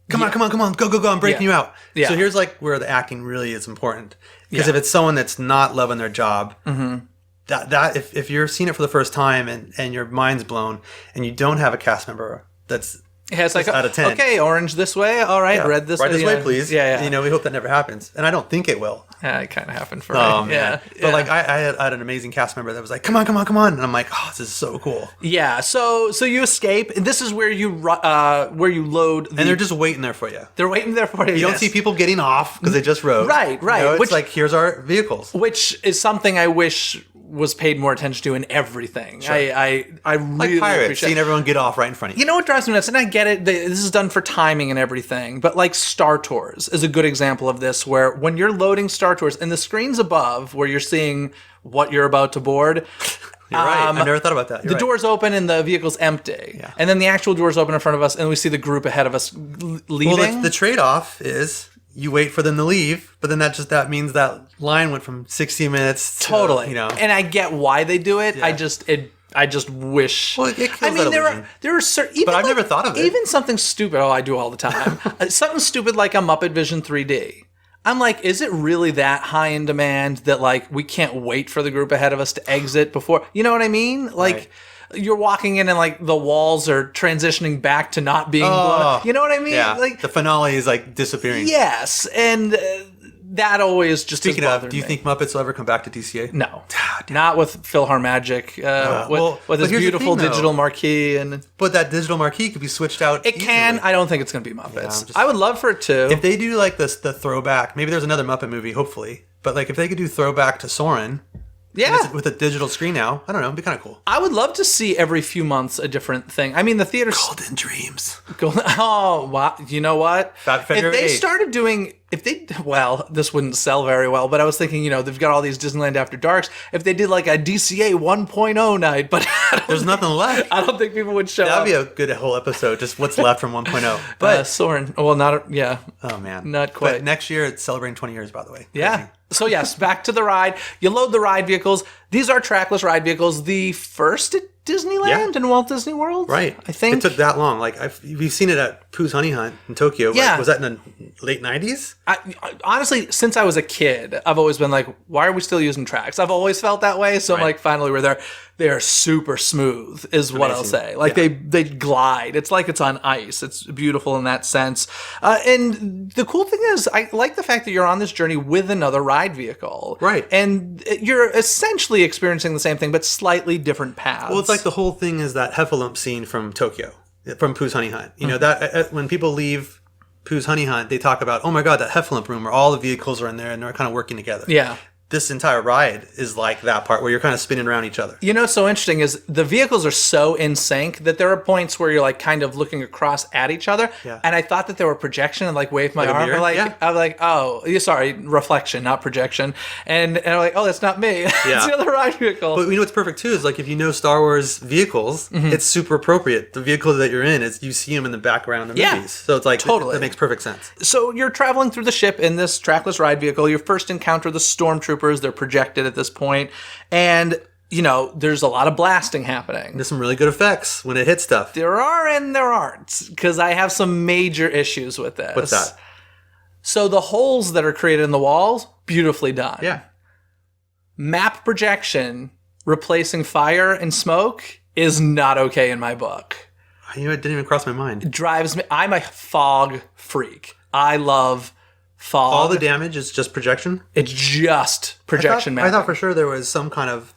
Come on, go! I'm breaking Yeah. you out. Yeah. So here's like where the acting really is important because Yeah. if it's someone that's not loving their job, that if you're seeing it for the first time and your mind's blown and you don't have a cast member that's it's like out of 10. Okay, orange this way. All right, red this right way. this way, please. Yeah. We hope that never happens, and I don't think it will. Yeah, it kind of happened for Oh me. man! Yeah, But like I had an amazing cast member that was like, "Come on!" And I'm like, "Oh, this is so cool!" yeah. So you escape. And this is where you load. And they're just waiting there for you. they're waiting there for you. You don't see people getting off because they just rode. Right. It's Which- like here's our vehicles. which is something I wish was paid more attention to in everything. I Like really pirates, appreciate. seeing everyone get off right in front of you. You know what drives me nuts? And I get it. This is done for timing and everything. But like Star Tours is a good example of this, where when you're loading Star Tours and the screens above, where you're seeing what you're about to board. You're right. I never thought about that. You're The right. doors open and the vehicle's empty. Yeah. And then the actual doors open in front of us and we see the group ahead of us leaving. Well, the trade-off is you wait for them to leave, but then that means that line went from 60 minutes to, Totally. And I get why they do it. Yeah. I just wish. Well, it kills I mean, that illusion. there are certain. Even But I've never thought of it. Even something stupid. Oh, I do all the time. Something stupid like a Muppet Vision 3D. I'm like, is it really that high in demand that like we can't wait for the group ahead of us to exit before? You know what I mean? Like. Right. You're walking in and like the walls are transitioning back to not being blown up. You know what I mean? Yeah. Like The finale is like disappearing. yes, and that always just Speaking has of, bothered do you me. think Muppets will ever come back to DCA? No, not with PhilharMagic, with but its here's the beautiful thing, though. digital marquee, and But that digital marquee could be switched out. it can. easily. I don't think it's going to be Muppets. I'm just- I would love for it to. If they do like this, the throwback, maybe there's another Muppet movie, hopefully. But like if they could do throwback to Soren, Yeah. And it's with a digital screen now. I don't know. It'd be kind of cool. I would love to see every few months a different thing. I mean, the theater's... Golden Dreams. Oh, wow. You know what? February If they 8th. started doing... Well, this wouldn't sell very well, but I was thinking, they've got all these Disneyland After Darks. If they did like a DCA 1.0 night, but There's nothing left. I don't think people would show up. That'd be a good whole episode, just what's left from 1.0. But, Soren. Well, not... Yeah. oh man. Not quite. But next year, it's celebrating 20 years, by the way. Yeah. Crazy. So yes, back to the ride. You load the ride vehicles. These are trackless ride vehicles. The first at Disneyland and Walt Disney World. Right. I think. It took that long. Like, we've seen it at Pooh's Honey Hunt in Tokyo. Yeah. Like, was that in the late 90s? Honestly, since I was a kid, I've always been like, why are we still using tracks? I've always felt that way. So I'm like, finally, we're there. They're super smooth, is what I'll say. Like, they glide. It's like it's on ice. It's beautiful in that sense. And the cool thing is, I like the fact that you're on this journey with another ride vehicle. Right. And you're essentially experiencing the same thing, but slightly different paths. Well, it's like the whole thing is that heffalump scene from Tokyo, from Pooh's Honey Hunt. You know, that when people leave Pooh's Honey Hunt, they talk about, oh my God, that heffalump room where all the vehicles are in there and they're kind of working together. Yeah. This entire ride is like that part where you're kind of spinning around each other. You know what's so interesting is the vehicles are so in sync that there are points where you're like kind of looking across at each other. Yeah. And I thought that they were projection and like waved my Like a arm. mirror? I was like, oh, sorry, reflection, not projection. And I'm like, oh, that's not me. It's the other ride vehicle. But you know what's perfect too is like if you know Star Wars vehicles, it's super appropriate. The vehicle that you're in is you see them in the background of the movies. So it's like totally. That makes perfect sense. So you're traveling through the ship in this trackless ride vehicle. You first encounter the stormtroopers. They're projected at this point. And, there's a lot of blasting happening. There's some really good effects when it hits stuff. There are and there aren't, because I have some major issues with this. What's that? So the holes that are created in the walls, beautifully done. Yeah. Map projection replacing fire and smoke is not okay in my book. You know, it didn't even cross my mind. It drives me. I'm a fog freak. I love fog. All the damage is just projection? It's just projection mapping. I thought for sure there was some kind of...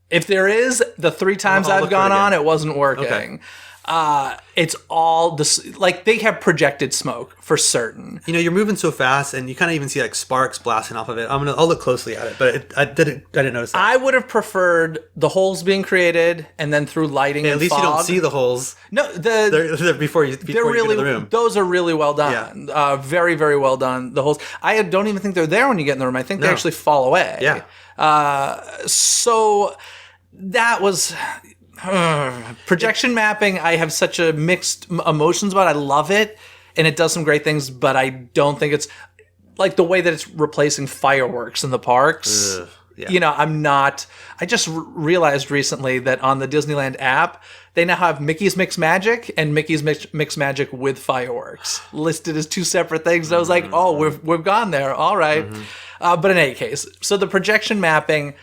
If there is, the 3 times I'll I've look gone for it on, again. it wasn't working. Okay. It's all this, like they have projected smoke for certain. You know, you're moving so fast, and you kind of even see like sparks blasting off of it. I'll look closely at it, but I didn't notice that. I would have preferred the holes being created and then through lighting and at least fog. you don't see the holes. No, They're before you get to the room. Those are really well done. Very, very well done. The holes. I don't even think they're there when you get in the room. I think they actually fall away. Yeah. So that was. Projection mapping, I have such a mixed emotions about. I love it, and it does some great things, but I don't think it's like the way that it's replacing fireworks in the parks. Yeah. You know, I'm not. I just realized recently that on the Disneyland app, they now have Mickey's Mix Magic and Mickey's Mix Magic with fireworks listed as 2 separate things. And I was like, oh, we've gone there. All right. But in any case, so the projection mapping,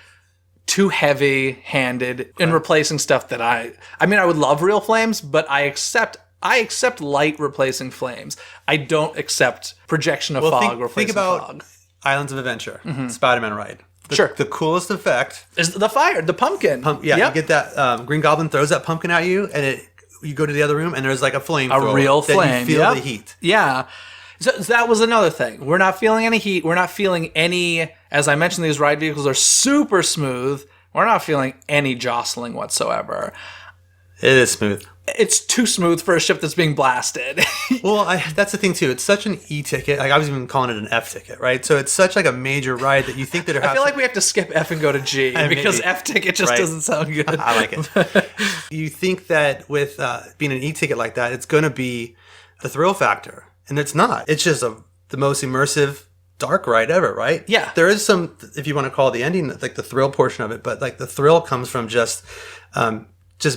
too heavy-handed in replacing stuff that I mean, I would love real flames, but I accept light replacing flames. I don't accept projection of fog replacing think about fog. Islands of Adventure, Spider-Man ride. Sure. The coolest effect Is the fire, the pumpkin. you Yep. get that Green Goblin throws that pumpkin at you, and you go to the other room, and there's like a flame. A real that flame. You feel Yep. the heat. Yeah. So that was another thing. We're not feeling any heat. We're not feeling any, as I mentioned, these ride vehicles are super smooth. We're not feeling any jostling whatsoever. It is smooth. It's too smooth for a ship that's being blasted. Well, that's the thing too. It's such an E-ticket. Like I was even calling it an F-ticket, right? So it's such like a major ride that you think that it has I feel like we have to skip F and go to G because maybe. F ticket just Right. doesn't sound good. I like it. You think that with being an E-ticket like that, it's going to be the thrill factor, and it's not. It's just the most immersive dark ride ever, right? Yeah. There is some, if you want to call it the ending, like the thrill portion of it, but like the thrill comes from just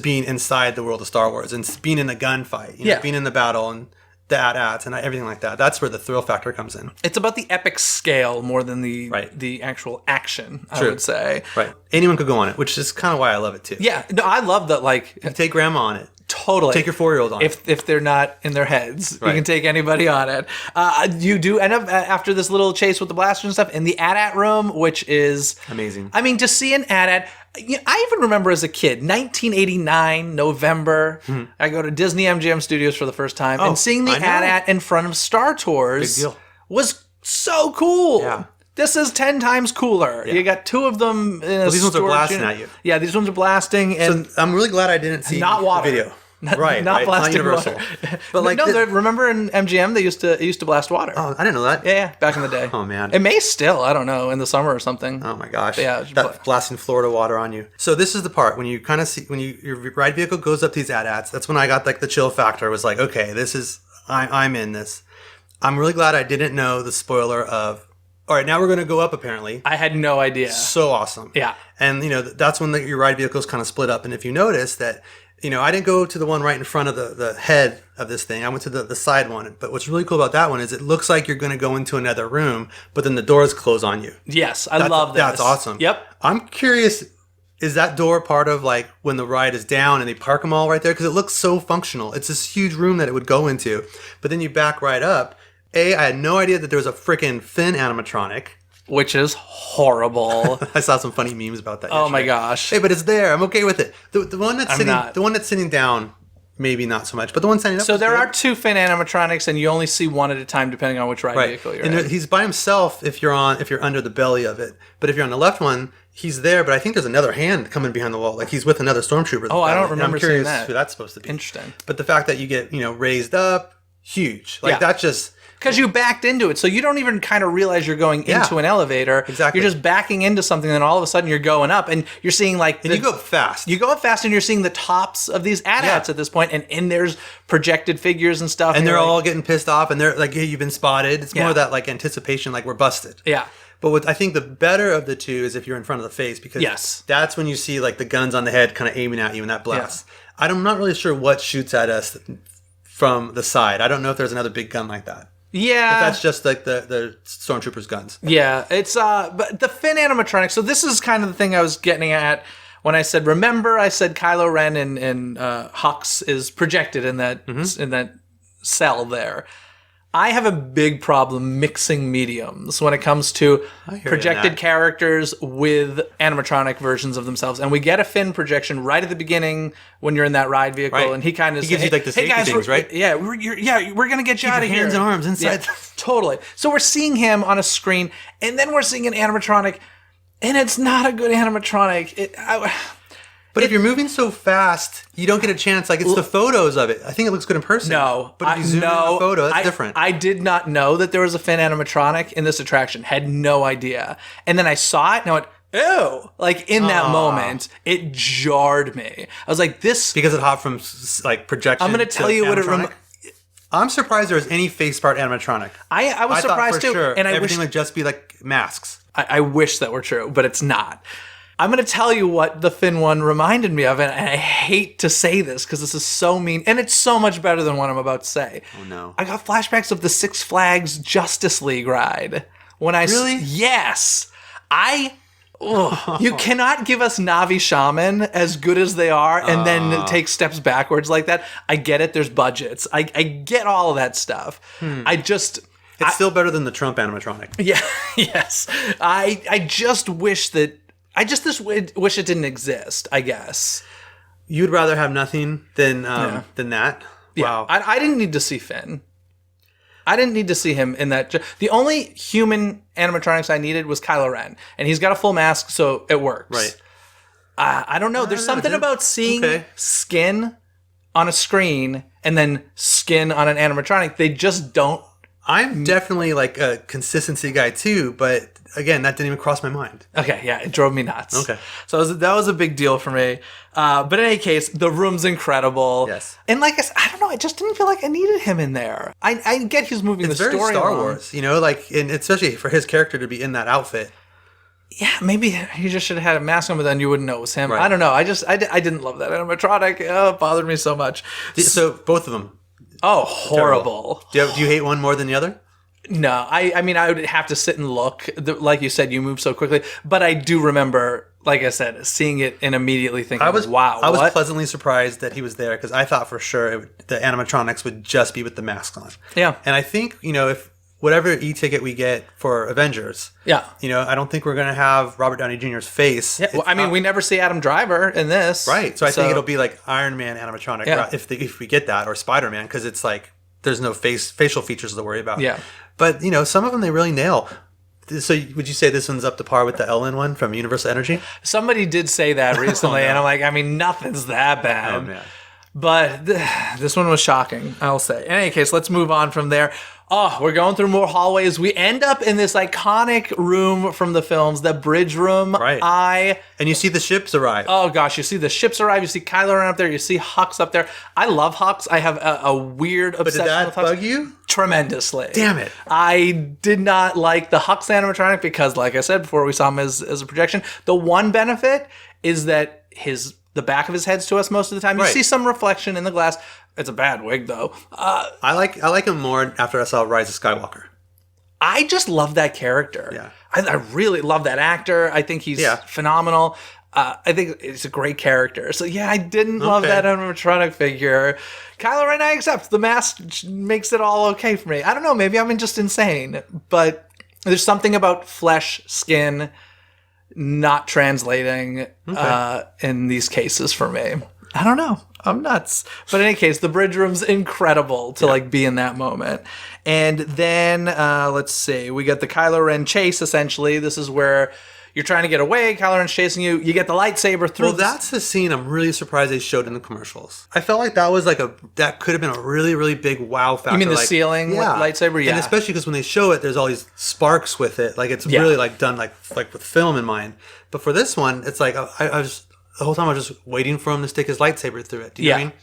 being inside the world of Star Wars and being in a gunfight, you know, being in the battle and the AT-ATs and everything like that. That's where the thrill factor comes in. It's about the epic scale more than the actual action, I would say. Right. Anyone could go on it, which is kind of why I love it too. Yeah. No, I love that, like, You take grandma on it. totally. Take your 4-year-old on it. If they're not in their heads, you Right. can take anybody on it. You do end up after this little chase with the blasters and stuff in the AT-AT room, which is Amazing. I mean, to see an AT-AT. I even remember as a kid, 1989 November. I go to Disney MGM Studios for the first time, and seeing the I know. AT-AT in front of Star Tours Big deal. was so cool. Yeah. This is 10 times cooler. Yeah. You got two of them in a These ones are storage blasting unit. at you. Yeah, these ones are blasting. And So I'm really glad I didn't see not water. the video. Not right, blasting It's not universal. water. But like, remember in MGM it used to blast water. oh, I didn't know that. Yeah, back in the day. Oh, man. It may still, I don't know, in the summer or something. Oh my gosh. Yeah, That blasting Florida water on you. So this is the part when you kind of see, your ride vehicle goes up these AT-ATs, that's when I got like the chill factor. I was like, okay, I'm in this. I'm really glad I didn't know the spoiler of, all right, now we're going to go up apparently. I had no idea. So awesome. Yeah. And that's when your ride vehicles kind of split up. And if you notice that, I didn't go to the one right in front of the head of this thing. I went to the side one. But what's really cool about that one is it looks like you're going to go into another room, but then the doors close on you. Yes, I love this. That's awesome. Yep. I'm curious, is that door part of like when the ride is down and they park them all right there? Because it looks so functional. It's this huge room that it would go into. But then you back right up. I had no idea that there was a freaking fin animatronic. Which is horrible. I saw some funny memes about that. Oh my yesterday. gosh. Hey, but it's there. I'm okay with it. The one that's sitting down, maybe not so much. But the one standing up. So is there good. are two fin animatronics, and you only see one at a time depending on which ride Right. vehicle you're And in. he's by himself if you're under the belly of it. But if you're on the left one, he's there. But I think there's another hand coming behind the wall, like he's with another stormtrooper. Oh, I don't remember I'm curious seeing that. who that's supposed to be. Interesting. But the fact that you get raised up, huge. Like that's just. Because you backed into it, so you don't even kind of realize you're going into an elevator. Exactly. You're just backing into something, and then all of a sudden you're going up, and you're seeing like... And you go up fast. You go up fast, and you're seeing the tops of these AT-ATs at this point, and in there's projected figures and stuff. And they're like, all getting pissed off, and they're like, hey, you've been spotted. It's more of that like anticipation, like we're busted. Yeah. But what I think the better of the two is if you're in front of the face, because that's when you see like the guns on the head kind of aiming at you and that blast. Yeah. I'm not really sure what shoots at us from the side. I don't know if there's another big gun like that. Yeah. If that's just like the stormtroopers' guns. Yeah, it's but the fin animatronics. So this is kind of the thing I was getting at when I said, remember, I said Kylo Ren and Hux is projected in that in that cell there. I have a big problem mixing mediums when it comes to projected characters with animatronic versions of themselves. And we get a fin projection right at the beginning when you're in that ride vehicle. Right. And he kind of gives you like the safety things, right? Yeah, we're going to get you out of here. Hands and arms inside. Yeah, totally. So we're seeing him on a screen, and then we're seeing an animatronic, and it's not a good animatronic. But if you're moving so fast, you don't get a chance. Like, it's the photos of it. I think it looks good in person. No. But if you zoom in on the photo, that's different. I did not know that there was a fin animatronic in this attraction. Had no idea. And then I saw it, and I went, ew. Like, in that moment, it jarred me. I was like, this... Because it hopped from, like, projection I'm going to tell you what it... I'm surprised there was any face part animatronic. I was surprised, too. Sure And everything would just be, like, masks. I wish that were true, but it's not. I'm going to tell you what the Finn one reminded me of, and I hate to say this because this is so mean, and it's so much better than what I'm about to say. Oh, no. I got flashbacks of the Six Flags Justice League ride. Really? Yes. You cannot give us Na'vi Shaman as good as they are and then take steps backwards like that. I get it. There's budgets. I get all of that stuff. It's still better than the Trump animatronic. Yeah. Yes. I just wish that... wish it didn't exist, I guess. You'd rather have nothing than that? Yeah. Wow. I didn't need to see Finn. I didn't need to see him in that. The only human animatronics I needed was Kylo Ren. And he's got a full mask, so it works. Right. I don't know. There's something about seeing skin on a screen and then skin on an animatronic. They just don't. I'm definitely like a consistency guy too, but again, that didn't even cross my mind. Okay, yeah, it drove me nuts. Okay. So that was a big deal for me. But in any case, the room's incredible. Yes. And like I said, I don't know, I just didn't feel like I needed him in there. I get he's moving It's the very story Star along. Wars, like, and especially for his character to be in that outfit. Yeah, maybe he just should have had a mask on, but then you wouldn't know it was him. Right. I don't know. I didn't love that animatronic. It bothered me so much. So both of them. Oh, horrible. Do you hate one more than the other? No, I mean, I would have to sit and look. Like you said, you move so quickly. But I do remember, like I said, seeing it and immediately thinking, wow, I was pleasantly surprised that he was there because I thought for sure the animatronics would just be with the masks on. Yeah. And I think, if whatever e-ticket we get for Avengers, yeah, I don't think we're going to have Robert Downey Jr.'s face. Yeah, well, I mean, we never see Adam Driver in this. Right. So I think it'll be like Iron Man animatronic if we get that, or Spider-Man, because it's like there's no facial features to worry about. Yeah. But, some of them they really nail. So would you say this one's up to par with the Ellen one from Universal Energy? Somebody did say that recently, Oh, no. and I'm like, I mean, nothing's that bad. Oh, man. But this one was shocking, I'll say. In any case, let's move on from there. Oh, we're going through more hallways. We end up in this iconic room from the films, the bridge room. Right. And you see the ships arrive. Oh, gosh, you see the ships arrive. You see Kylo Ren up there. You see Hux up there. I love Hux. I have a weird obsession with Hux. But did that bug you? Tremendously. Damn it. I did not like the Hux animatronic because, like I said before, we saw him as a projection. The one benefit is that the back of his head's to us most of the time. You see some reflection in the glass. It's a bad wig, though. I like him more after I saw Rise of Skywalker. I just love that character. Yeah. I really love that actor. I think he's phenomenal. I think it's a great character. So, yeah, I didn't love that animatronic figure. Kylo Ren, I accept. The mask makes it all okay for me. I don't know. Maybe I'm just insane. But there's something about flesh, skin, not translating in these cases for me. I don't know. I'm nuts. But in any case, the bridge room's incredible to like be in that moment. And then let's see, we got the Kylo Ren chase. Essentially, this is where you're trying to get away. Kylo Ren's chasing you. You get the lightsaber through. Well, that's the scene I'm really surprised they showed in the commercials. I felt like that was that could have been a really, really big wow factor. You mean the ceiling lightsaber? Yeah. And especially because when they show it, there's all these sparks with it. Like it's really like done like with film in mind. But for this one, it's like I was the whole time I was just waiting for him to stick his lightsaber through it. Do you know what I mean?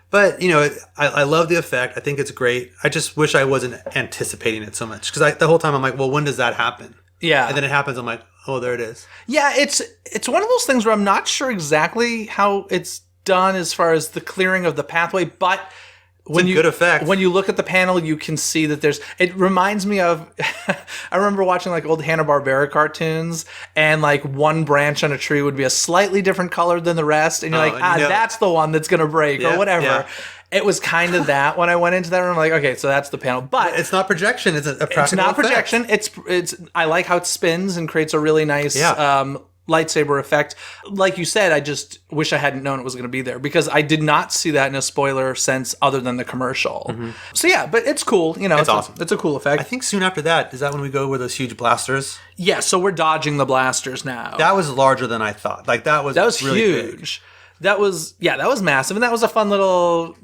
But, you know, I love the effect. I think it's great. I just wish I wasn't anticipating it so much. Because the whole time I'm like, well, when does that happen? Yeah. And then it happens. I'm like, oh, there it is. Yeah, it's one of those things where I'm not sure exactly how it's done as far as the clearing of the pathway, but good effect. When you look at the panel, you can see that it reminds me of, I remember watching like old Hanna-Barbera cartoons, and like one branch on a tree would be a slightly different color than the rest, and you're that's the one that's going to break or whatever. Yeah. It was kind of that when I went into that room. I'm like, okay, so that's the panel, but it's not projection. It's a practical It's not effect. projection. It's. I like how it spins and creates a really nice lightsaber effect. Like you said, I just wish I hadn't known it was going to be there because I did not see that in a spoiler sense other than the commercial. Mm-hmm. So yeah, but it's cool. You know, it's awesome. It's a cool effect. I think soon after that, is that when we go with those huge blasters? Yeah, so we're dodging the blasters now. That was larger than I thought. Like that was really huge. Big. That was massive, and that was a fun little,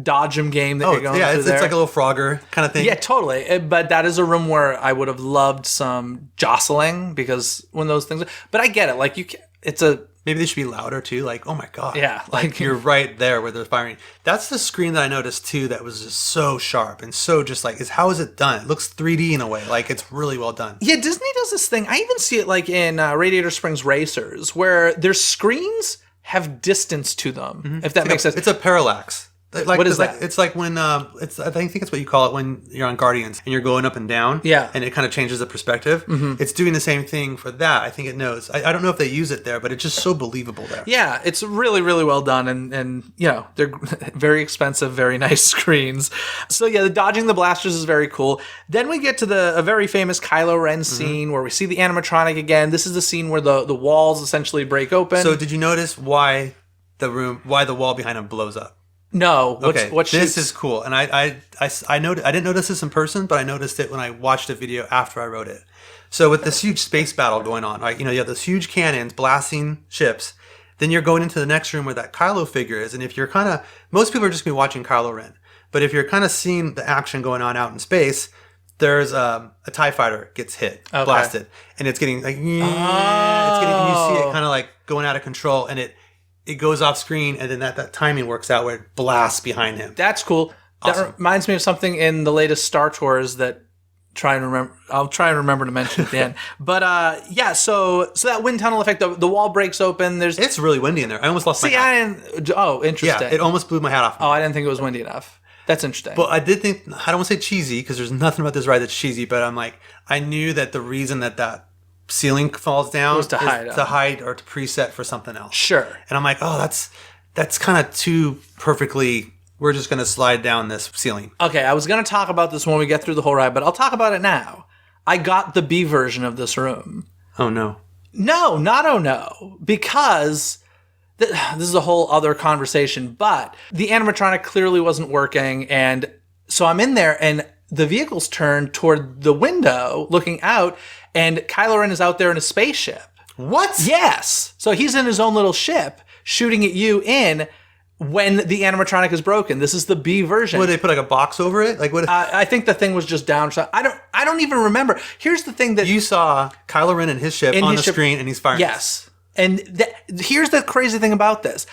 dodge 'em game that you're going through there. It's like a little Frogger kind of thing. Yeah, totally. But that is a room where I would have loved some jostling because when those things. But I get it. Like maybe they should be louder too. Like, oh my god. Yeah, like you're right there where they're firing. That's the screen that I noticed too. That was just so sharp and so just like how is it done? It looks 3D in a way. Like it's really well done. Yeah, Disney does this thing. I even see it like in Radiator Springs Racers where their screens have distance to them, if that makes sense. It's a parallax. What is that? It's like when I think it's what you call it when you're on Guardians and you're going up and down. Yeah. And it kind of changes the perspective. Mm-hmm. It's doing the same thing for that. I think it knows. I don't know if they use it there, but it's just so believable there. Yeah, it's really, really well done. And they're very expensive, very nice screens. So yeah, the dodging the blasters is very cool. Then we get to a very famous Kylo Ren scene where we see the animatronic again. This is the scene where the walls essentially break open. So did you notice why the wall behind him blows up? No. This is cool, and I didn't notice this in person, but I noticed it when I watched a video after I wrote it. So with this huge space battle going on, right? You have those huge cannons blasting ships. Then you're going into the next room where that Kylo figure is, and if you're most people are just gonna be watching Kylo Ren, but if you're kind of seeing the action going on out in space, there's a TIE fighter gets hit, blasted, and it's getting like, and you see it kind of like going out of control, and it goes off screen, and then that timing works out where it blasts behind him. That's cool. Awesome. That reminds me of something in the latest Star Tours that I'll try and remember to mention at the end. But so that wind tunnel effect, the wall breaks open. It's really windy in there. I almost lost my hat. Interesting. Yeah, it almost blew my hat off. Oh, I didn't think it was windy enough. That's interesting. But I did think, I don't want to say cheesy, because there's nothing about this ride that's cheesy, but I'm like, I knew that the reason that ceiling falls down was to hide or to preset for something else. Sure. And I'm like, oh, that's kind of too perfectly, we're just going to slide down this ceiling. Okay, I was going to talk about this when we get through the whole ride, but I'll talk about it now. I got the B version of this room. Oh, no. No, not oh no, because this is a whole other conversation, but the animatronic clearly wasn't working, and so I'm in there, and the vehicles turn toward the window looking out, and Kylo Ren is out there in a spaceship. What? Yes. So he's in his own little ship shooting at you when the animatronic is broken. This is the B version. Would they put like a box over it? Like what? I think the thing was just down. I don't even remember. Here's the thing that You saw Kylo Ren and his ship on the screen, and he's firing. Yes. And here's the crazy thing about this.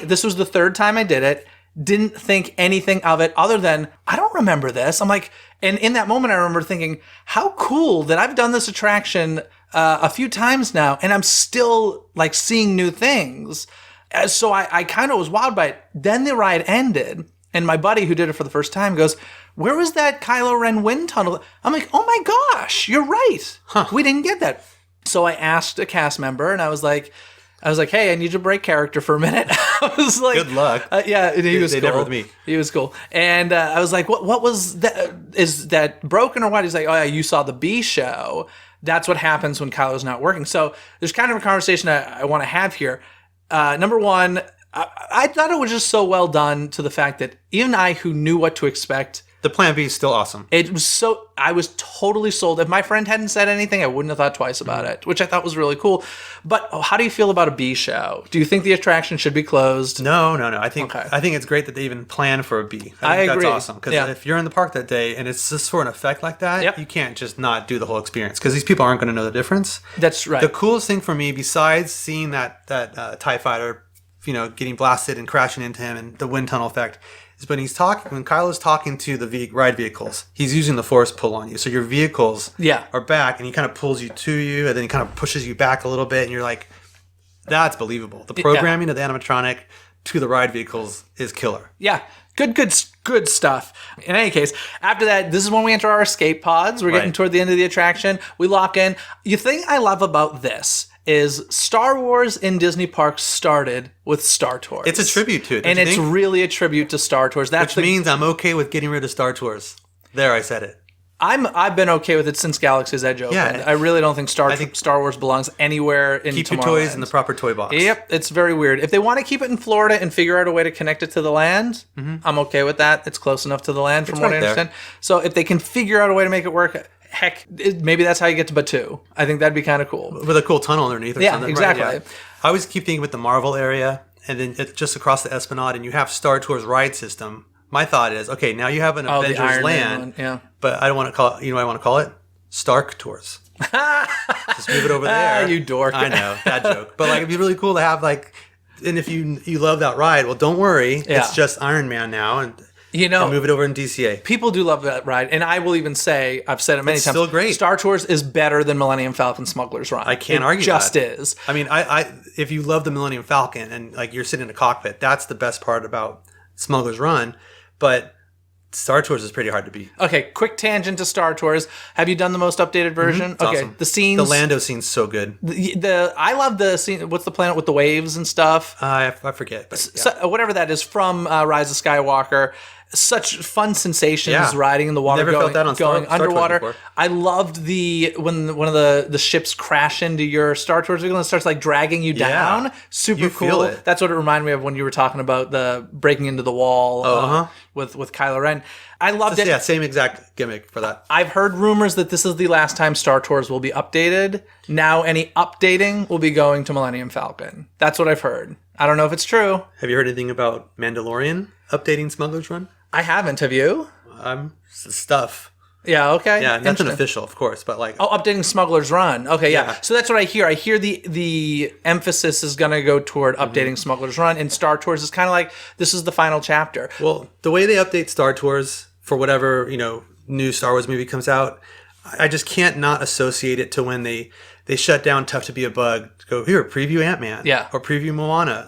This was the third time I did it. Didn't think anything of it other than, I don't remember this. I'm like, and in that moment I remember thinking, how cool that I've done this attraction a few times now, and I'm still like seeing new things. So I kind of was wowed by it. Then the ride ended, and my buddy who did it for the first time goes, where was that Kylo Ren wind tunnel? I'm like, oh my gosh, you're right. We didn't get that. So I asked a cast member, and I was like, hey, I need you to break character for a minute. I was like, good luck. Yeah, and he was cool. Never with me. He was cool. And I was like, what was that? Is that broken or what? He's like, oh yeah, you saw the B show. That's what happens when Kylo's not working. So there's kind of a conversation I want to have here. Number one, I thought it was just so well done to the fact that even I, who knew what to expect, The Plan B is still awesome. I was totally sold. If my friend hadn't said anything, I wouldn't have thought twice about it, which I thought was really cool. But how do you feel about a B show? Do you think the attraction should be closed? No. I think it's great that they even plan for a B. I think agree. That's awesome. Because if you're in the park that day and it's just for an effect like that, you can't just not do the whole experience because these people aren't going to know the difference. That's right. The coolest thing for me, besides seeing that TIE fighter, getting blasted and crashing into him and the wind tunnel effect, is when Kylo's talking to the ride vehicles, he's using the force pull on you. So your vehicles are back, and he kind of pulls you to you, and then he kind of pushes you back a little bit, and you're like, that's believable. The programming of the animatronic to the ride vehicles is killer. Yeah. Good stuff. In any case, after that, this is when we enter our escape pods. We're getting toward the end of the attraction. We lock in. The thing I love about this is Star Wars in Disney parks started with Star Tours. It's a tribute to it, and it's really a tribute to Star Tours. Which means I'm okay with getting rid of Star Tours. There, I said it. I've been okay with it since Galaxy's Edge opened. Yeah, I really don't think Star Wars belongs anywhere in Keep Tomorrowland. your toys in the proper toy box. Yep, it's very weird. If they want to keep it in Florida and figure out a way to connect it to the land, I'm okay with that. It's close enough to the land from what I understand. So if they can figure out a way to make it work, heck, maybe that's how you get to Batuu. I think that'd be kind of cool. With a cool tunnel underneath or something. Exactly. Right? Yeah. I always keep thinking with the Marvel area, and then it's just across the Esplanade, and you have Star Tours ride system. My thought is, okay, now you have an Avengers land, but I don't want to call it, I want to call it Stark Tours. Just move it over there. You dork. I know, that joke. But it'd be really cool to have and if you love that ride, well, don't worry, it's just Iron Man now, and move it over in DCA. People do love that ride, and I will even say, I've said it many times. Still great. Star Tours is better than Millennium Falcon Smuggler's Run. I can't argue that. It just is. I mean, if you love the Millennium Falcon and you're sitting in a cockpit, that's the best part about Smuggler's Run. But Star Tours is pretty hard to beat. Okay, quick tangent to Star Tours. Have you done the most updated version? It's awesome. The scenes. The Lando scene's so good. I love the scene. What's the planet with the waves and stuff? I forget. But so, whatever that is from Rise of Skywalker. Such fun sensations riding in the water, Never felt that on going Star underwater. Tours before. I loved when one of the ships crash into your Star Tours vehicle and starts dragging you down. Super you cool. Feel it. That's what it reminded me of when you were talking about the breaking into the wall with Kylo Ren. I loved it. Yeah, same exact gimmick for that. I've heard rumors that this is the last time Star Tours will be updated. Now any updating will be going to Millennium Falcon. That's what I've heard. I don't know if it's true. Have you heard anything about Mandalorian updating Smuggler's Run? I haven't. Have you? Stuff. Yeah, okay. Yeah, nothing official, of course, but updating Smuggler's Run. Okay, yeah. So that's what I hear. I hear the emphasis is going to go toward updating Smuggler's Run, and Star Tours is kind of this is the final chapter. Well, the way they update Star Tours for whatever, new Star Wars movie comes out, I just can't not associate it to when they shut down Tough to Be a Bug to go, here, preview Ant-Man. Yeah. Or preview Moana.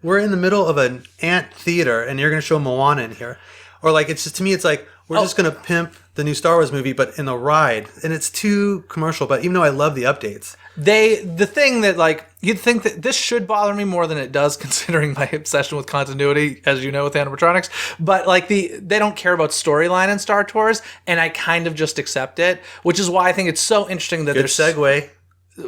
We're in the middle of an Ant theater, and you're going to show Moana in here. Or it's just, to me, it's we're just going to pimp the new Star Wars movie, but in the ride. And it's too commercial, but even though I love the updates. The thing that, you'd think that this should bother me more than it does, considering my obsession with continuity, as you know, with animatronics. But, they don't care about storyline in Star Tours, and I kind of just accept it, which is why I think it's so interesting that Good segue.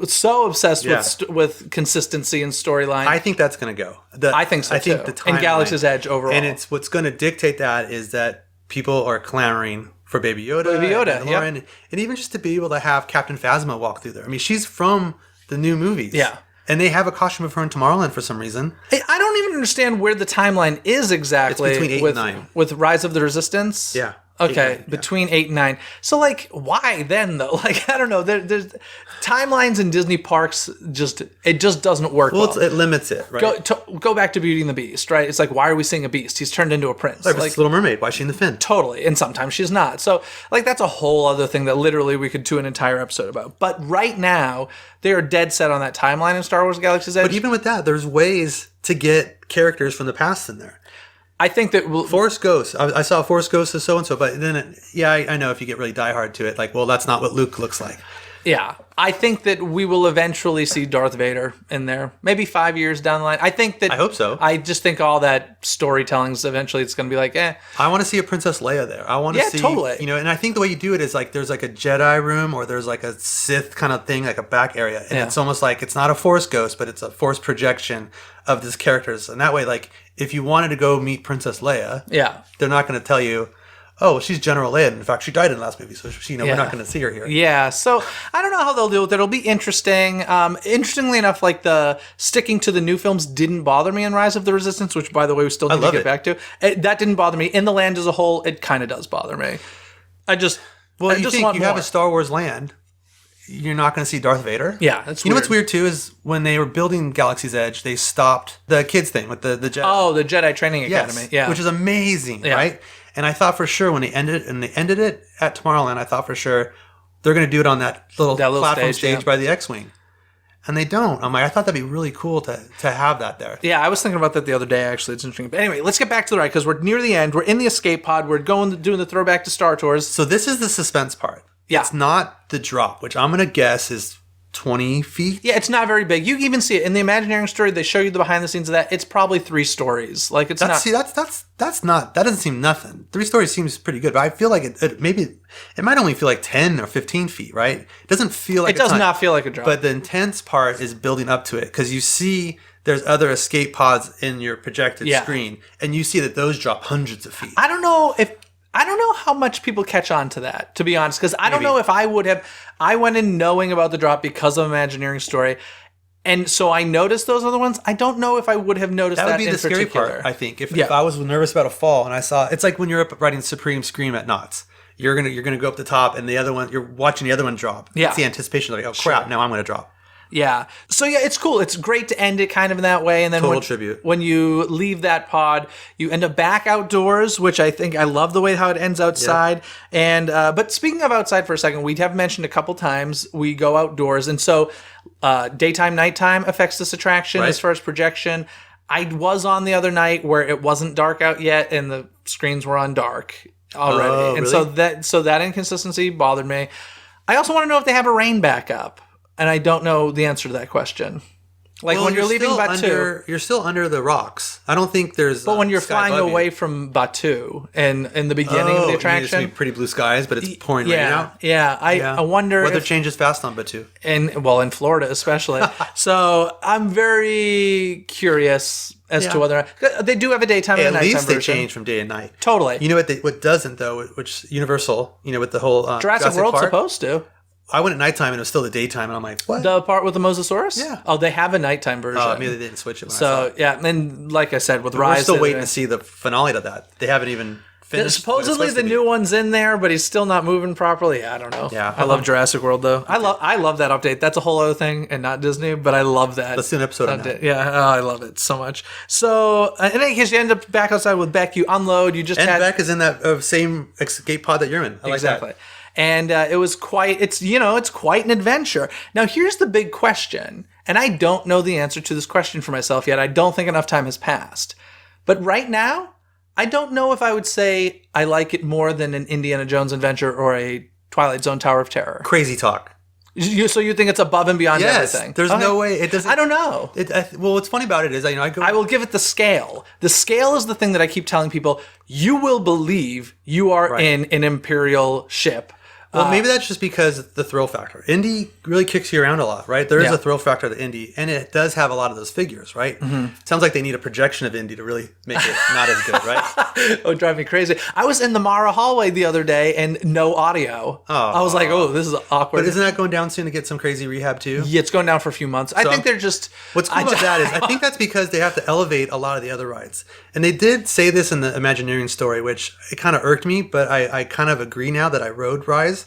So obsessed with consistency and storyline. I think that's going to go. I think so, too. The timeline, and Galaxy's Edge overall. And what's going to dictate that is that people are clamoring for Baby Yoda, Baby Yoda, and Mandalorian, and even just to be able to have Captain Phasma walk through there. I mean, she's from the new movies. Yeah. And they have a costume of her in Tomorrowland for some reason. I don't even understand where the timeline is exactly. It's between 8 and 9. With Rise of the Resistance? Yeah. Okay, 8 and 9, between 8 and 9. So, like, why then, though? Like, I don't know. There's timelines in Disney parks, it just doesn't work well. It limits it, right? Go back to Beauty and the Beast, right? It's like, why are we seeing a beast? He's turned into a prince. Like Little Mermaid. Why is she in the fin? Totally. And sometimes she's not. So, like, that's a whole other thing that literally we could do an entire episode about. But right now, they are dead set on that timeline in Star Wars Galaxy's Edge. But even with that, there's ways to get characters from the past in there. I think that Force Ghost. I saw Force Ghost as so-and-so, but then, I know if you get really diehard to it, like, well, that's not what Luke looks like. Yeah. I think that we will eventually see Darth Vader in there. Maybe 5 years down the line. I hope so. I just think all that storytelling's eventually it's going to be like, I want to see a Princess Leia there. I want to see, totally. And I think the way you do it is like there's like a Jedi room or there's like a Sith kind of thing, like a back area. And it's almost like it's not a Force ghost, but it's a Force projection of these characters. And that way, like, if you wanted to go meet Princess Leia, they're not going to tell you, oh, she's General Leia. In fact, she died in the last movie, so we're not going to see her here. Yeah, so I don't know how they'll deal with it. It'll be interesting. Interestingly enough, like the sticking to the new films didn't bother me in Rise of the Resistance, which, by the way, we still need to get back to. That didn't bother me. In the land as a whole, it kind of does bother me. I just want you more. have a Star Wars land, you're not going to see Darth Vader? Yeah, that's You know what's weird, too, is when they were building Galaxy's Edge, they stopped the kids thing with the Jedi. Oh, the Jedi Training Academy. Yeah. Which is amazing, right? And I thought for sure when they ended it at Tomorrowland, I thought for sure they're going to do it on that little platform stage by the X-Wing. And they don't. I'm like, I thought that'd be really cool to have that there. Yeah, I was thinking about that the other day, actually. It's interesting. But anyway, let's get back to the ride, because we're near the end. We're in the escape pod. We're doing the throwback to Star Tours. So this is the suspense part. Yeah. It's not the drop, which I'm going to guess is 20 feet. Yeah, it's not very big. You can even see it in the Imagineering story. They show you the behind the scenes of that. It's probably 3 stories. Like it's not. See, that's not. That doesn't seem nothing. 3 stories seems pretty good, but I feel like it might only feel like 10 or 15 feet, right? It doesn't feel like it does not feel like a drop. But the intense part is building up to it because you see there's other escape pods in your projected screen, and you see that those drop hundreds of feet. I don't know how much people catch on to that, to be honest, because I don't know if I would have. I went in knowing about the drop because of Imagineering story, and so I noticed those other ones. I don't know if I would have noticed that. That would be the scary part, I think. If I was nervous about a fall and I saw, it's like when you're up riding Supreme Scream at Knott's. You're gonna go up the top, and the other one, you're watching the other one drop. Yeah, it's the anticipation like, oh crap, now I'm gonna drop. Yeah. So yeah, it's cool. It's great to end it kind of in that way. And then tribute. When you leave that pod, you end up back outdoors, which I love the way how it ends outside. Yep. And but speaking of outside for a second, we have mentioned a couple times we go outdoors. And so daytime, nighttime affects this attraction as far as projection. I was on the other night where it wasn't dark out yet and the screens were on dark already. Oh, and really? so that inconsistency bothered me. I also want to know if they have a rain backup. And I don't know the answer to that question. Like when you're leaving Batuu, you're still under the rocks. I don't think there's. But when you're flying away from Batuu and in the beginning of the attraction, it's pretty blue skies, but it's pouring rain out. Yeah, I wonder. Weather changes fast on Batuu, in Florida especially. So I'm very curious as to whether they do have a daytime and a nighttime version. At least they change from day and night. Totally. You know what doesn't though, which Universal, with the whole Jurassic World's Park, supposed to. I went at nighttime and it was still the daytime, and I'm like, what? The part with the Mosasaurus? Yeah. Oh, they have a nighttime version. Oh, maybe they didn't switch it when I saw it. Yeah, and like I said, with Rise... We're still waiting to see the finale to that. They haven't even finished. Supposedly the new one's in there, but he's still not moving properly. I don't know. Yeah. I love Jurassic World, though. I love that update. That's a whole other thing and not Disney, but I love that. Let's do an episode on that. Yeah, I love it so much. So, in any case, you end up back outside with Beck. You unload. You just Beck is in that same escape pod that you're in. I like that. And it was it's quite an adventure. Now, here's the big question, and I don't know the answer to this question for myself yet. I don't think enough time has passed. But right now, I don't know if I would say I like it more than an Indiana Jones adventure or a Twilight Zone Tower of Terror. Crazy talk. So you think it's above and beyond everything? There's no way it doesn't. I don't know. Well, what's funny about it is, I will give it the scale. The scale is the thing that I keep telling people. You will believe you are in an Imperial ship Well, maybe that's just because of the thrill factor. Indy really kicks you around a lot, right? There is Yeah. a thrill factor to Indy, and it does have a lot of those figures, right? Sounds like they need a projection of Indy to really make it not as good, right? It would drive me crazy. I was in the Mara hallway the other day and no audio. I was like, oh, this is awkward. But isn't that going down soon to get some crazy rehab too? Yeah, it's going down for a few months. I think they're just... What's cool about that is I think that's because they have to elevate a lot of the other rides. And they did say this in the Imagineering story, which it kind of irked me, but I kind of agree now that I rode Rise,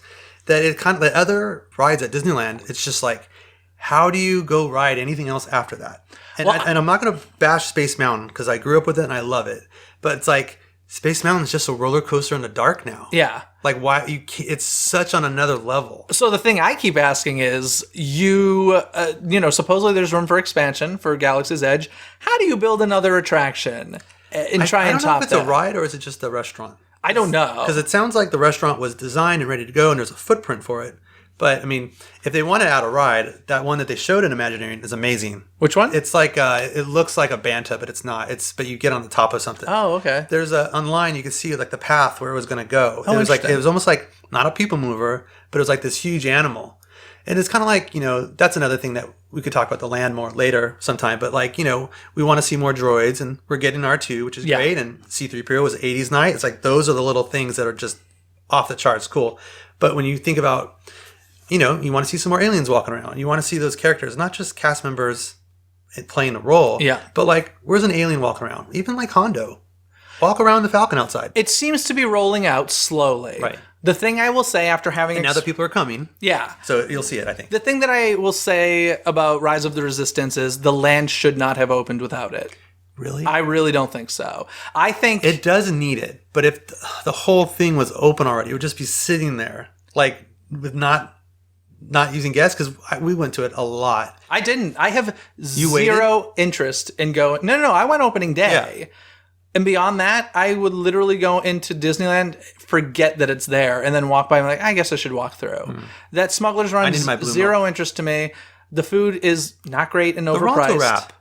that it kind of, the other rides at Disneyland, it's just like, how do you go ride anything else after that? And, and I'm not going to bash Space Mountain because I grew up with it and I love it. But it's like, Space Mountain is just a roller coaster in the dark now. Yeah. Like, why it's such on another level. So the thing I keep asking is, supposedly there's room for expansion for Galaxy's Edge. How do you build another attraction and try and top that? I don't know if it's a ride or is it just a restaurant. I don't know. Because it sounds like the restaurant was designed and ready to go and there's a footprint for it. But, I mean, if they want to add a ride, that one that they showed in Imagineering is amazing. Which one? It's like, it looks like a Banta, but it's not. But you get on the top of something. Oh, okay. There's online, you could see like the path where it was going to go. Oh, it was almost like, not a people mover, but it was like this huge animal. And it's kind of like, that's another thing that we could talk about the land more later sometime. But like, we want to see more droids and we're getting R2, which is great. And C-3PO was 80s night. It's like, those are the little things that are just off the charts cool. But when you think about, you want to see some more aliens walking around. You want to see those characters, not just cast members playing a role. Yeah. But like, where's an alien walking around? Even like Hondo. Walk around the Falcon outside. It seems to be rolling out slowly. Right. The thing I will say after having... And now that people are coming. Yeah. So you'll see it, I think. The thing that I will say about Rise of the Resistance is the land should not have opened without it. Really? I really don't think so. I think... It does need it. But if the whole thing was open already, it would just be sitting there. Like, with not using guests, because we went to it a lot. I didn't. I have zero interest in going... No, I went opening day. Yeah. And beyond that, I would literally go into Disneyland, forget that it's there, and then walk by and be like, I guess I should walk through. That Smuggler's Run is zero interest to me. The food is not great and overpriced. The Ronto Wrap.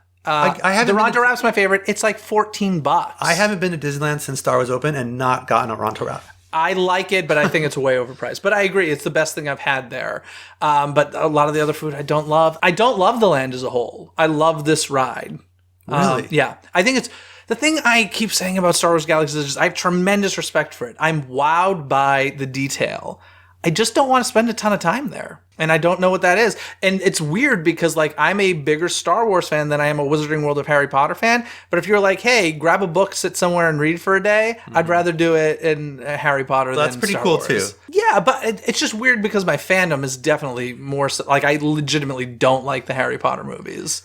The Ronto Wrap's my favorite. It's like $14. I haven't been to Disneyland since Star Wars open and not gotten a Ronto Wrap. I like it, but I think it's way overpriced. But I agree, it's the best thing I've had there. But a lot of the other food I don't love. I don't love the land as a whole. I love this ride. Really? Yeah. I think it's... The thing I keep saying about Star Wars Galaxies is just I have tremendous respect for it. I'm wowed by the detail. I just don't want to spend a ton of time there. And I don't know what that is. And it's weird because like I'm a bigger Star Wars fan than I am a Wizarding World of Harry Potter fan. But if you're like, hey, grab a book, sit somewhere and read for a day, I'd rather do it in Harry Potter than that's pretty Star cool Wars. too. Yeah, but it's just weird because my fandom is definitely more like I legitimately don't like the Harry Potter movies.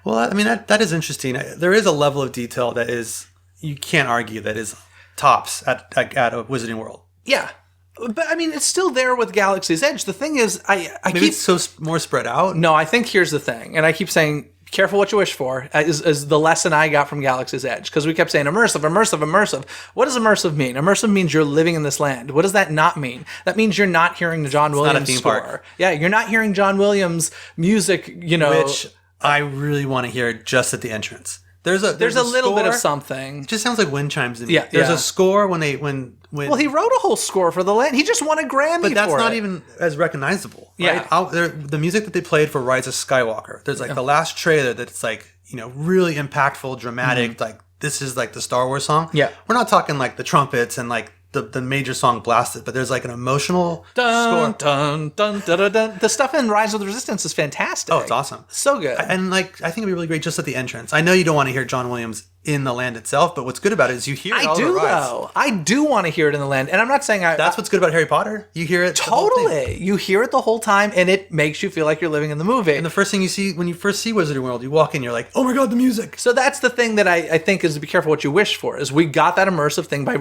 Well, I mean, that is interesting. There is a level of detail that is, you can't argue that is tops at a Wizarding World. Yeah. But I mean, it's still there with Galaxy's Edge. The thing is, I Maybe keep... it's so more spread out? No, I think here's the thing. And I keep saying, careful what you wish for, is the lesson I got from Galaxy's Edge. Because we kept saying immersive, immersive, immersive. What does immersive mean? Immersive means you're living in this land. What does that not mean? That means you're not hearing the John Williams score. Park. Yeah, you're not hearing John Williams' music, Which I really want to hear just at the entrance. There's a little score. Bit of something. It just sounds like wind chimes to me. Yeah, There's a score when. Well, he wrote a whole score for the land. He just won a Grammy for it. But that's not even as recognizable. Right? Yeah. The music that they played for Rise of Skywalker. There's like the last trailer that's like, really impactful, dramatic. Like this is like the Star Wars song. Yeah. We're not talking like the trumpets and like the major song blasted, but there's like an emotional score. Dun, dun, dun, dun, dun. The stuff in Rise of the Resistance is fantastic. Oh, it's awesome. So good. And like, I think it'd be really great just at the entrance. I know you don't want to hear John Williams in the land itself, but what's good about it is you hear it all the rides. I do want to hear it in the land. And I'm not saying that's what's good about Harry Potter. You hear it totally. You hear it the whole time and it makes you feel like you're living in the movie. And the first thing you see when you first see Wizarding World, you walk in, you're like, oh my God, the music. So that's the thing that I think is to be careful what you wish for, is we got that immersive thing by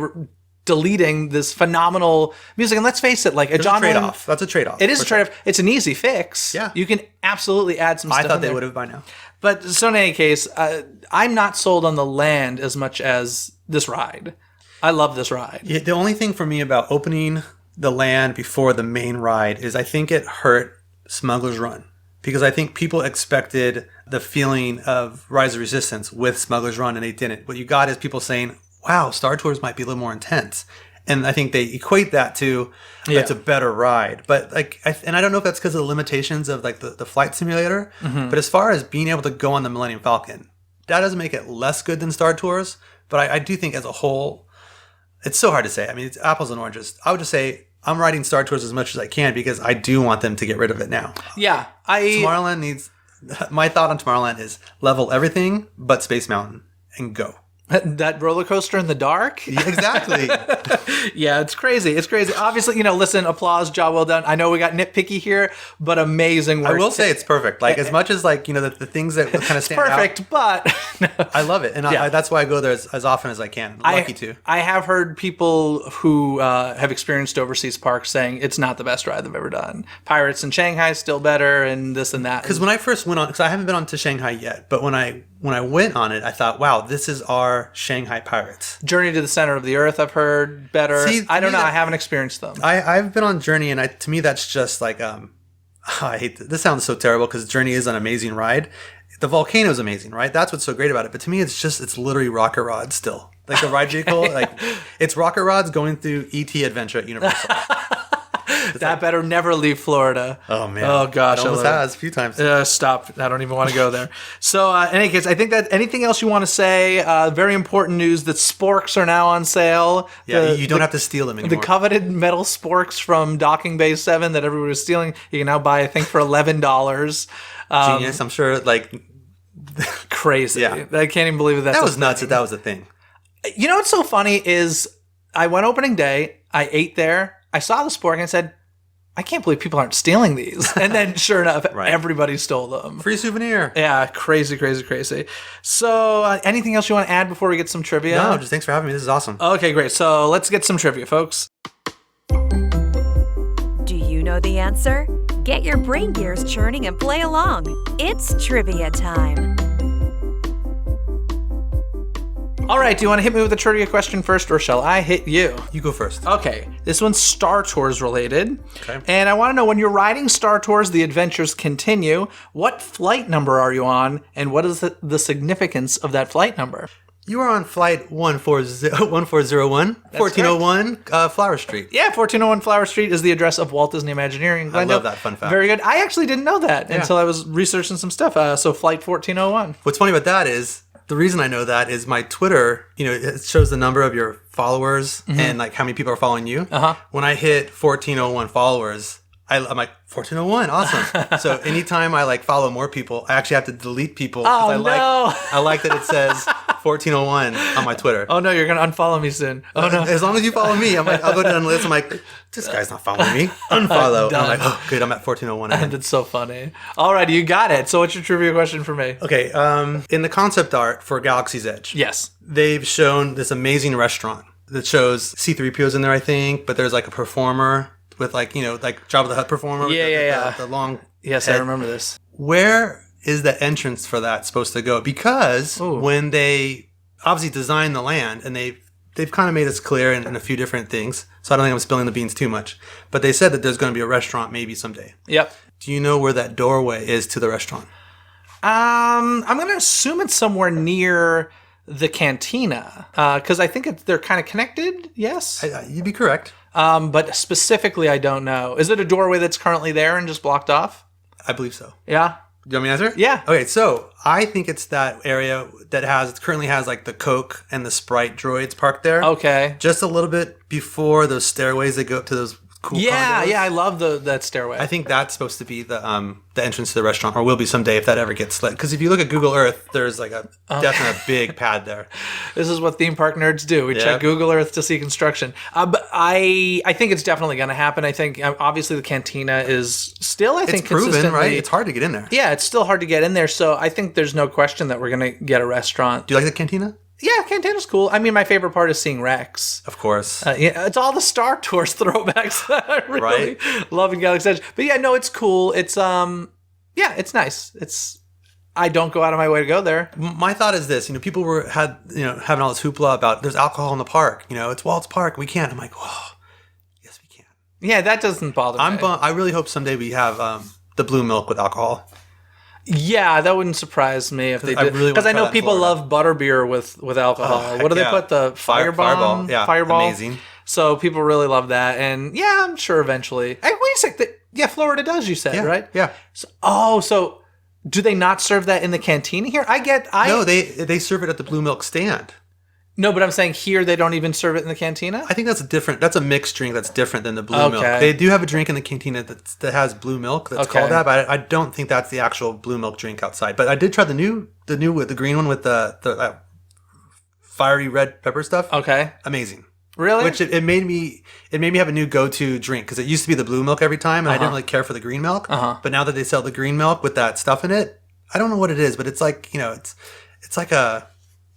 deleting this phenomenal music. And let's face it, like That's a trade-off. That's a trade-off. It is a trade-off. It's an easy fix. Yeah. You can absolutely add some stuff I thought they there. would have by now. But so in any case, I'm not sold on the land as much as this ride. I love this ride. Yeah, the only thing for me about opening the land before the main ride is I think it hurt Smuggler's Run. Because I think people expected the feeling of Rise of Resistance with Smuggler's Run and they didn't. What you got is people saying, wow, Star Tours might be a little more intense. And I think they equate that to it's a better ride. But like, and I don't know if that's because of the limitations of like the flight simulator. But as far as being able to go on the Millennium Falcon, that doesn't make it less good than Star Tours. But I do think as a whole, it's so hard to say. I mean, it's apples and oranges. I would just say I'm riding Star Tours as much as I can because I do want them to get rid of it now. Yeah. Tomorrowland needs... My thought on Tomorrowland is level everything but Space Mountain and go. That roller coaster in the dark? Yeah, exactly. Yeah, it's crazy. It's crazy. Obviously, listen, applause, job well done. I know we got nitpicky here, but amazing work. I will say it's perfect. Like, as much as, like, the things that kind of stand perfect, out. But... I love it. And that's why I go there as often as I can. I'm lucky to. I have heard people who have experienced overseas parks saying it's not the best ride they've ever done. Pirates in Shanghai is still better, and this and that. Because when I first went on... Because I haven't been on to Shanghai yet, but when I went on it, I thought, wow, this is our Shanghai Pirates. Journey to the Center of the Earth, I've heard better. See, I don't know. I haven't experienced them. I've been on Journey, and to me, that's just like, I hate this sounds so terrible because Journey is an amazing ride. The volcano is amazing, right? That's what's so great about it. But to me, it's literally rocket rods still. Like the ride vehicle, like it's rocket rods going through E.T. Adventure at Universal. That better never leave Florida. Oh, man. Oh, gosh. It almost has a few times. Stop. I don't even want to go there. So, in any case, I think that anything else you want to say, very important news that sporks are now on sale. Yeah, you don't have to steal them anymore. The coveted metal sporks from Docking Bay 7 that everybody was stealing, you can now buy, I think, for $11. Genius. I'm sure, like... Crazy. Yeah. I can't even believe that was nuts that was a thing. You know what's so funny is I went opening day, I ate there, I saw the spork and I said, I can't believe people aren't stealing these. And then sure enough, everybody stole them. Free souvenir. Yeah, crazy, crazy, crazy. So anything else you want to add before we get some trivia? No, just thanks for having me. This is awesome. Okay, great. So let's get some trivia, folks. Do you know the answer? Get your brain gears churning and play along. It's trivia time. All right, do you want to hit me with a trivia question first, or shall I hit you? You go first. Okay, this one's Star Tours related. Okay. And I want to know, when you're riding Star Tours, the adventures continue, what flight number are you on, and what is the significance of that flight number? You are on flight 1401, 1401 Flower Street. Yeah, 1401 Flower Street is the address of Walt Disney Imagineering. I love that fun fact. Very good. I actually didn't know that until I was researching some stuff. So flight 1401. What's funny about that is, the reason I know that is my Twitter, it shows the number of your followers and like how many people are following you. When I hit 1401 followers, I'm like, 1401, awesome. So anytime I like follow more people, I actually have to delete people. Oh, I like that it says 1401 on my Twitter. Oh no, you're going to unfollow me soon. Oh no. As long as you follow me, I'm like, I'll go down the list. I'm like, this guy's not following me. Unfollow. I'm like, oh, good, I'm at 1401. And it's so funny. All right, you got it. So what's your trivia question for me? Okay, in the concept art for Galaxy's Edge, Yes. they've shown this amazing restaurant that shows C-3PO's in there, I think, but there's like a performer with like, like Jabba the Hutt performer. Yeah. The long Yes, head. I remember this. Where is the entrance for that supposed to go? Because when they obviously designed the land, and they've kind of made us clear in a few different things, so I don't think I'm spilling the beans too much, but they said that there's going to be a restaurant maybe someday. Yep. Do you know where that doorway is to the restaurant? I'm going to assume it's somewhere near the cantina, because I think they're kind of connected. Yes. You'd be correct. But specifically, I don't know. Is it a doorway that's currently there and just blocked off? I believe so. Yeah. Do you want me to answer? Yeah. Okay, so I think it's that area that currently has like the Coke and the Sprite droids parked there. Okay. Just a little bit before those stairways that go up to those cool condos. Yeah, I love that stairway. I think that's supposed to be the entrance to the restaurant, or will be someday if that ever gets lit. Because if you look at Google Earth, there's like a definite big pad there. This is what theme park nerds do. We check Google Earth to see construction. But I think it's definitely going to happen. I think obviously the cantina is still, It's proven, right? It's hard to get in there. Yeah, it's still hard to get in there. So I think there's no question that we're going to get a restaurant. Do you like the cantina? Yeah, Cantina's cool. I mean, my favorite part is seeing Rex. Of course. It's all the Star Tours throwbacks that I really love in Galaxy's Edge. But yeah, no, it's cool. It's it's nice. I don't go out of my way to go there. My thought is this: people having all this hoopla about there's alcohol in the park. It's Walt's Park. We can't. I'm like, oh, yes, we can. Yeah, that doesn't bother me. I really hope someday we have the blue milk with alcohol. Yeah, that wouldn't surprise me if they did. Because I know people love butterbeer with alcohol. What do they put? The Fireball? Yeah, Fireball? amazing. So people really love that. And yeah, I'm sure eventually. Hey, wait a sec. Yeah, Florida does, you said, right? Yeah. So do they not serve that in the cantina here? No, they serve it at the blue milk stand. No, but I'm saying here they don't even serve it in the cantina? I think that's a mixed drink that's different than the blue milk. They do have a drink in the cantina that has blue milk that's called that, but I don't think that's the actual blue milk drink outside. But I did try the new with the green one with the fiery red pepper stuff. Okay. Amazing. Really? Which it made me have a new go-to drink because it used to be the blue milk every time and I didn't really care for the green milk. But now that they sell the green milk with that stuff in it, I don't know what it is, but it's like, it's like a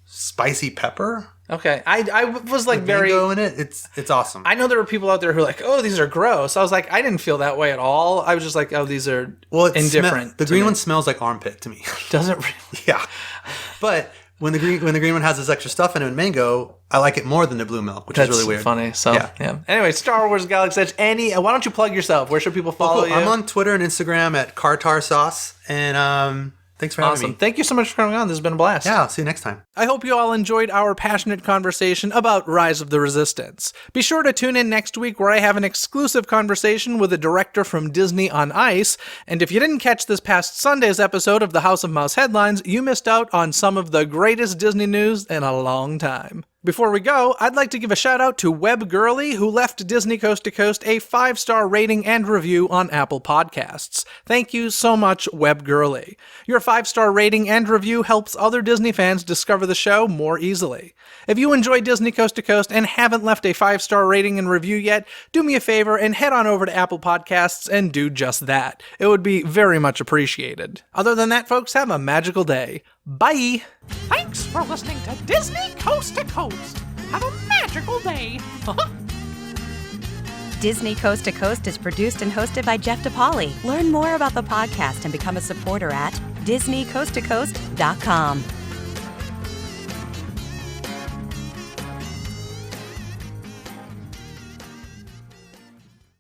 spicy pepper. Okay. I was like very mango in it. It's awesome. I know there were people out there who are like, oh, these are gross. I was like, I didn't feel that way at all. I was just like, oh, these are indifferent. The green one smells like armpit to me. Does it really? Yeah. But when the green one has this extra stuff in it with mango, I like it more than the blue milk, which is really weird. Funny. So yeah. Anyway, Star Wars Galaxy Edge. Why don't you plug yourself? Where should people follow you? I'm on Twitter and Instagram at Cartar Sauce, and thanks for having me. Thank you so much for coming on. This has been a blast. Yeah, I'll see you next time. I hope you all enjoyed our passionate conversation about Rise of the Resistance. Be sure to tune in next week where I have an exclusive conversation with a director from Disney on Ice. And if you didn't catch this past Sunday's episode of the House of Mouse headlines, you missed out on some of the greatest Disney news in a long time. Before we go, I'd like to give a shout out to Web Girly, who left Disney Coast to Coast a 5-star rating and review on Apple Podcasts. Thank you so much, Web Girly. Your 5-star rating and review helps other Disney fans discover the show more easily. If you enjoy Disney Coast to Coast and haven't left a 5-star rating and review yet, do me a favor and head on over to Apple Podcasts and do just that. It would be very much appreciated. Other than that, folks, have a magical day. Bye! Thanks for listening to Disney Coast to Coast. Have a magical day. Disney Coast to Coast is produced and hosted by Jeff DePauli. Learn more about the podcast and become a supporter at DisneyCoastToCoast.com.